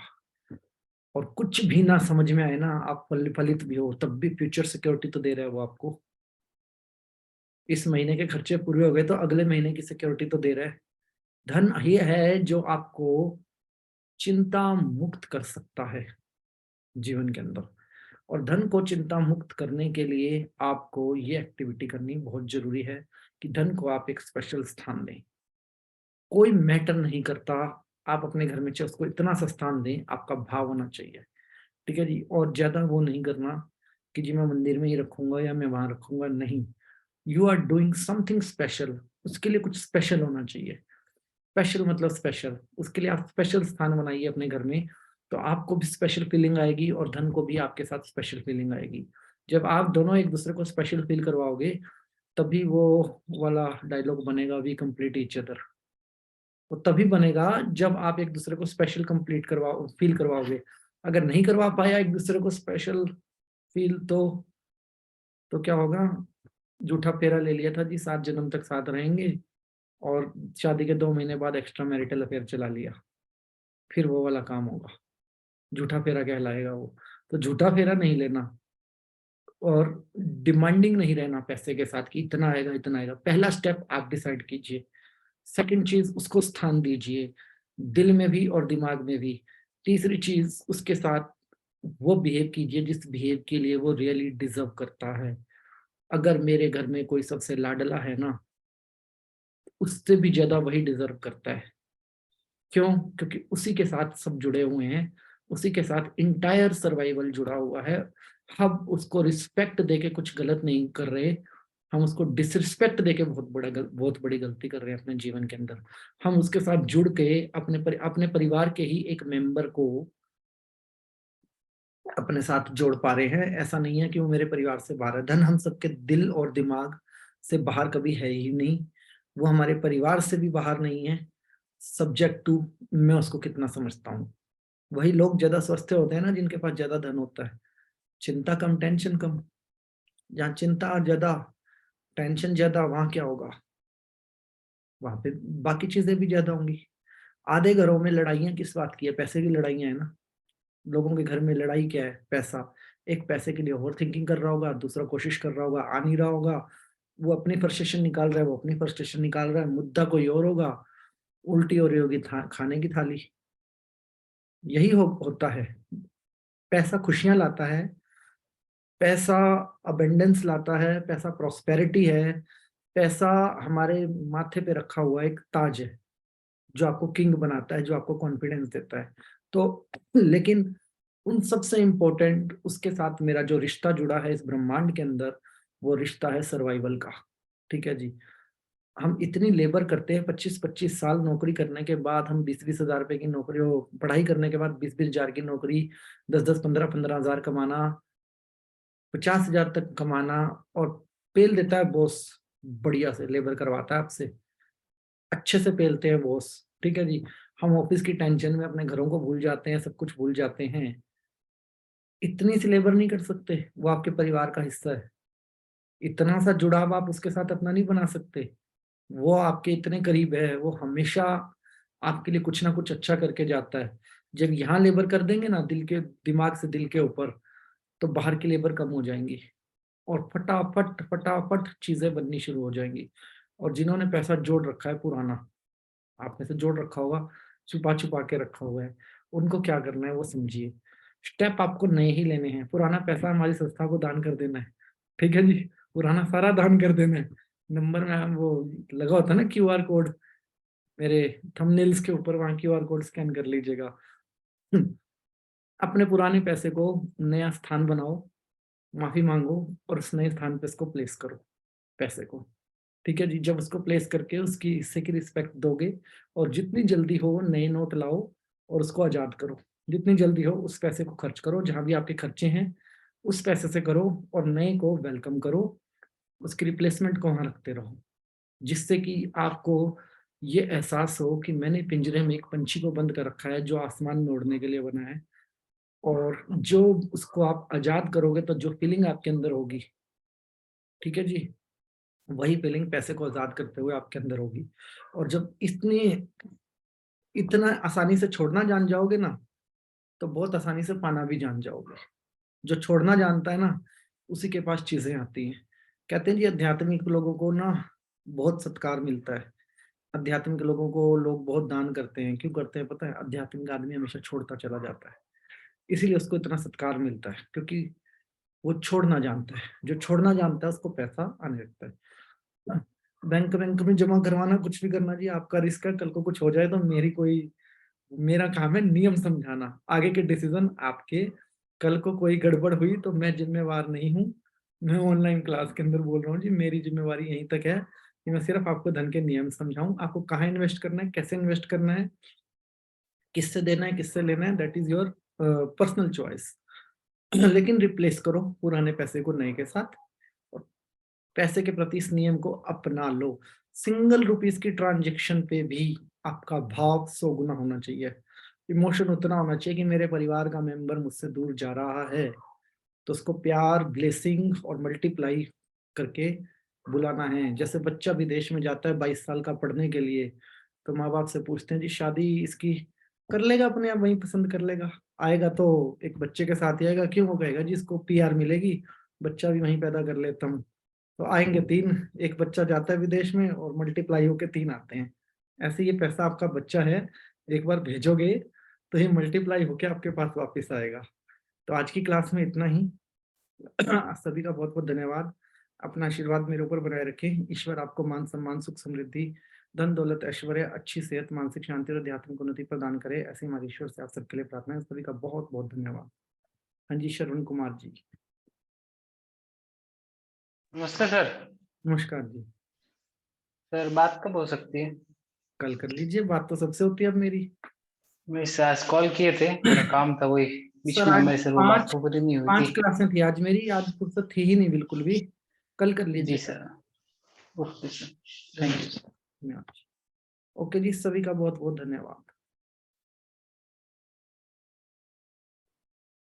और कुछ भी ना समझ में आए ना, आप फलित भी हो, तब भी फ्यूचर सिक्योरिटी तो दे रहा है वो आपको। इस महीने के खर्चे पूरे हो गए तो अगले महीने की सिक्योरिटी तो दे रहा है। धन ये है जो आपको चिंता मुक्त कर सकता है जीवन के अंदर। और धन को चिंता मुक्त करने के लिए आपको ये एक्टिविटी करनी बहुत जरूरी है कि धन को आप एक स्पेशल स्थान दें। कोई मैटर नहीं करता, आप अपने घर में चाहे उसको इतना सा स्थान दें, आपका भाव होना चाहिए, ठीक है जी। और ज्यादा वो नहीं करना कि जी मैं मंदिर में ही रखूंगा या मैं वहां रखूंगा, नहीं। You are doing something special, उसके लिए कुछ स्पेशल होना चाहिए। स्पेशल मतलब स्पेशल, उसके लिए आप स्पेशल स्थान बनाइए अपने घर में, तो आपको भी स्पेशल फीलिंग आएगी और धन को भी आपके साथ स्पेशल फीलिंग आएगी। जब आप दोनों एक दूसरे को स्पेशल फील करवाओगे तभी वो वाला डायलॉग बनेगा, वी कंप्लीट ईच अदर। वो तभी बनेगा जब आप एक दूसरे को स्पेशल कंप्लीट फील करवाओगे। अगर नहीं करवा पाया एक दूसरे को स्पेशल फील, तो क्या होगा? झूठा फेरा ले लिया था जी, 7 जन्म तक साथ रहेंगे, और शादी के 2 महीने बाद एक्स्ट्रा मैरिटल अफेयर चला लिया, फिर वो वाला काम होगा, झूठा फेरा कहलाएगा वो। तो झूठा फेरा नहीं लेना और डिमांडिंग नहीं रहना पैसे के साथ कि इतना आएगा इतना आएगा। पहला स्टेप आप डिसाइड कीजिए। सेकंड चीज, उसको स्थान दीजिए दिल में भी और दिमाग में भी। तीसरी चीज, उसके साथ वो बिहेव कीजिए जिस बिहेव के लिए वो रियली डिजर्व करता है। अगर मेरे घर में कोई सबसे लाडला है ना, उससे भी ज्यादा वही डिजर्व करता है। क्यों? क्योंकि उसी के साथ सब जुड़े हुए हैं, उसी के साथ इंटायर सर्वाइवल जुड़ा हुआ है। हम उसको रिस्पेक्ट देके कुछ गलत नहीं कर रहे, हम उसको डिसरिस्पेक्ट देके बहुत बड़ी गलती कर रहे हैं अपने जीवन के अंदर। हम उसके साथ जुड़ के अपने परिवार के ही एक मेंबर को अपने साथ जोड़ पा रहे हैं। ऐसा नहीं है कि वो मेरे परिवार से बाहर है। धन हम सबके दिल और दिमाग से बाहर कभी है ही नहीं, वो हमारे परिवार से भी बाहर नहीं है। सब्जेक्ट टू मैं उसको कितना समझता हूँ। वही लोग ज्यादा स्वस्थ होते हैं ना जिनके पास ज्यादा धन होता है। चिंता कम टेंशन कम। जहाँ चिंता ज्यादा टेंशन ज्यादा, वहां क्या होगा? वहां पे बाकी चीजें भी ज्यादा होंगी। आधे घरों में लड़ाइयाँ किस बात की है? पैसे की लड़ाइयाँ है ना। लोगों के घर में लड़ाई क्या है? पैसा। एक पैसे के लिए ओवर थिंकिंग कर रहा होगा, दूसरा कोशिश कर रहा होगा, आ नहीं रहा होगा। वो अपनी फ्रस्ट्रेशन निकाल रहा है, वो अपनी फ्रस्ट्रेशन निकाल रहा है, मुद्दा कोई और होगा। उल्टी हो रही होगी खाने की थाली। यही होता है। पैसा खुशियां लाता है, पैसा अबेंडेंस लाता है, पैसा प्रॉस्पेरिटी है। पैसा हमारे माथे पे रखा हुआ एक ताज है जो आपको किंग बनाता है, जो आपको कॉन्फिडेंस देता है। तो लेकिन उन सबसे इम्पोर्टेंट उसके साथ मेरा जो रिश्ता जुड़ा है इस ब्रह्मांड के अंदर, वो रिश्ता है सर्वाइवल का। ठीक है जी। हम इतनी लेबर करते हैं, 25-25 साल नौकरी करने के बाद हम 20-20 हजार रुपए की नौकरी, पढ़ाई करने के बाद 20-20 हजार की नौकरी, 10-10 15-15 हजार कमाना, 50 हजार तक कमाना, और पेल देता है बॉस। बढ़िया से लेबर करवाता है आपसे, अच्छे से पेलते हैं बॉस। ठीक है जी। हम ऑफिस की टेंशन में अपने घरों को भूल जाते हैं, सब कुछ भूल जाते हैं। इतनी सी लेबर नहीं कर सकते, वो आपके परिवार का हिस्सा है। इतना सा जुड़ाव आप उसके साथ अपना नहीं बना सकते। वो आपके इतने करीब है, वो हमेशा आपके लिए कुछ ना कुछ अच्छा करके जाता है। जब यहाँ लेबर कर देंगे ना दिल के दिमाग से दिल के ऊपर, तो बाहर की लेबर कम हो जाएंगी और फटाफट फटाफट चीजें बननी शुरू हो जाएंगी। और जिन्होंने पैसा जोड़ रखा है पुराना, आप में से जोड़ रखा होगा, छुपा छुपा के रखा हुआ है, उनको क्या करना है वो समझिए। स्टेप आपको नए ही लेने हैं। पुराना पैसा हमारी संस्था को दान कर देना है। ठीक है जी। पुराना सारा दान कर देना है। नंबर में वो लगा होता है ना क्यूआर कोड, मेरे थंबनेल्स के ऊपर, वहां क्यूआर कोड स्कैन कर लीजिएगा। अपने पुराने पैसे को नया स्थान बनाओ, माफी मांगो, और उस नए स्थान पे इसको प्लेस करो पैसे को। ठीक है जी। जब उसको प्लेस करके उसकी हिस्से की रिस्पेक्ट दोगे, और जितनी जल्दी हो नए नोट लाओ और उसको आजाद करो। जितनी जल्दी हो उस पैसे को खर्च करो, जहां भी आपके खर्चे हैं उस पैसे से करो, और नए को वेलकम करो। उसकी रिप्लेसमेंट को वहां रखते रहो, जिससे कि आपको ये एहसास हो कि मैंने पिंजरे में एक पंछी को बंद कर रखा है जो आसमान में उड़ने के लिए बना है। और जो उसको आप आजाद करोगे तो जो फीलिंग आपके अंदर होगी, ठीक है जी, वही फीलिंग पैसे को आजाद करते हुए आपके अंदर होगी। और जब इतना आसानी से छोड़ना जान जाओगे ना, तो बहुत आसानी से पाना भी जान जाओगे। जो छोड़ना जानता है ना, उसी के पास चीजें आती हैं। कहते हैं जी आध्यात्मिक लोगों को ना बहुत सत्कार मिलता है। आध्यात्मिक लोगों को लोग बहुत दान करते हैं। क्यों करते हैं पता है? आध्यात्मिक आदमी हमेशा छोड़ता चला जाता है, इसीलिए उसको इतना सत्कार मिलता है, क्योंकि वो छोड़ना जानता है। जो छोड़ना जानता है उसको पैसा आने लगता है। बैंक बैंक में जमा करवाना, कुछ भी करना जी आपका रिस्क है। कल को कुछ हो जाए तो मेरा काम है नियम समझाना, आगे के डिसीजन आपके। कल को कोई गड़बड़ हुई तो मैं जिम्मेवार नहीं हूँ। मैं ऑनलाइन क्लास के अंदर बोल रहा हूँ जी, मेरी जिम्मेवारी यहीं तक है कि मैं सिर्फ आपको धन के नियम समझाऊं, आपको कहाँ इन्वेस्ट करना है, कैसे इन्वेस्ट करना है, किससे देना है, किससे लेना है, that is your personal choice. लेकिन रिप्लेस करो पुराने पैसे को नए के साथ, और पैसे के प्रति इस नियम को अपना लो। सिंगल रुपीस की ट्रांजेक्शन पे भी आपका भाव 100 गुना होना चाहिए, इमोशन उतना होना चाहिए कि मेरे परिवार का मेंबर मुझसे दूर जा रहा है, तो उसको प्यार, ब्लेसिंग और मल्टीप्लाई करके बुलाना है। जैसे बच्चा विदेश में जाता है 22 साल का पढ़ने के लिए, तो माँ बाप से पूछते हैं जी शादी इसकी कर लेगा, अपने आप वहीं पसंद कर लेगा, आएगा तो एक बच्चे के साथ ही आएगा, क्यों? वो कहेगा जी इसको पीआर मिलेगी, बच्चा भी वहीं पैदा कर लेता हूँ। तो आएंगे 3, एक बच्चा जाता है विदेश में और मल्टीप्लाई होके 3 आते हैं। ऐसे ये पैसा आपका बच्चा है, एक बार भेजोगे तो ये मल्टीप्लाई होके आपके पास वापस आएगा। तो आज की क्लास में इतना ही। सभी का बहुत बहुत धन्यवाद। अपना आशीर्वाद मेरे ऊपर बनाए रखें। ईश्वर आपको मान सम्मान, सुख समृद्धि, धन दौलत, ऐश्वर्य, अच्छी सेहत, मानसिक शांति और आध्यात्मिक उन्नति प्रदान करे, ऐसी हमारे ईश्वर से आप सबके लिए प्रार्थना है। सभी का बहुत बहुत धन्यवाद। हाँ जी, श्रवण कुमार जी। नमस्ते सर। नमस्कार जी। सर बात कब हो सकती है? कल कर लीजिए, बात तो सबसे होती है अब मेरी। मैं आज कॉल किए थे, मेरा काम था, वही बीच सर में आज मेरे से वो बात तो पूरी नहीं हुई 5 थी। क्लासें थी आज मेरी, आज फुर्सत थी ही नहीं बिल्कुल भी। कल कर जी लीजिए। Sir. Okay sir, thank you. Okay जी, सभी का बहुत बहुत धन्यवाद।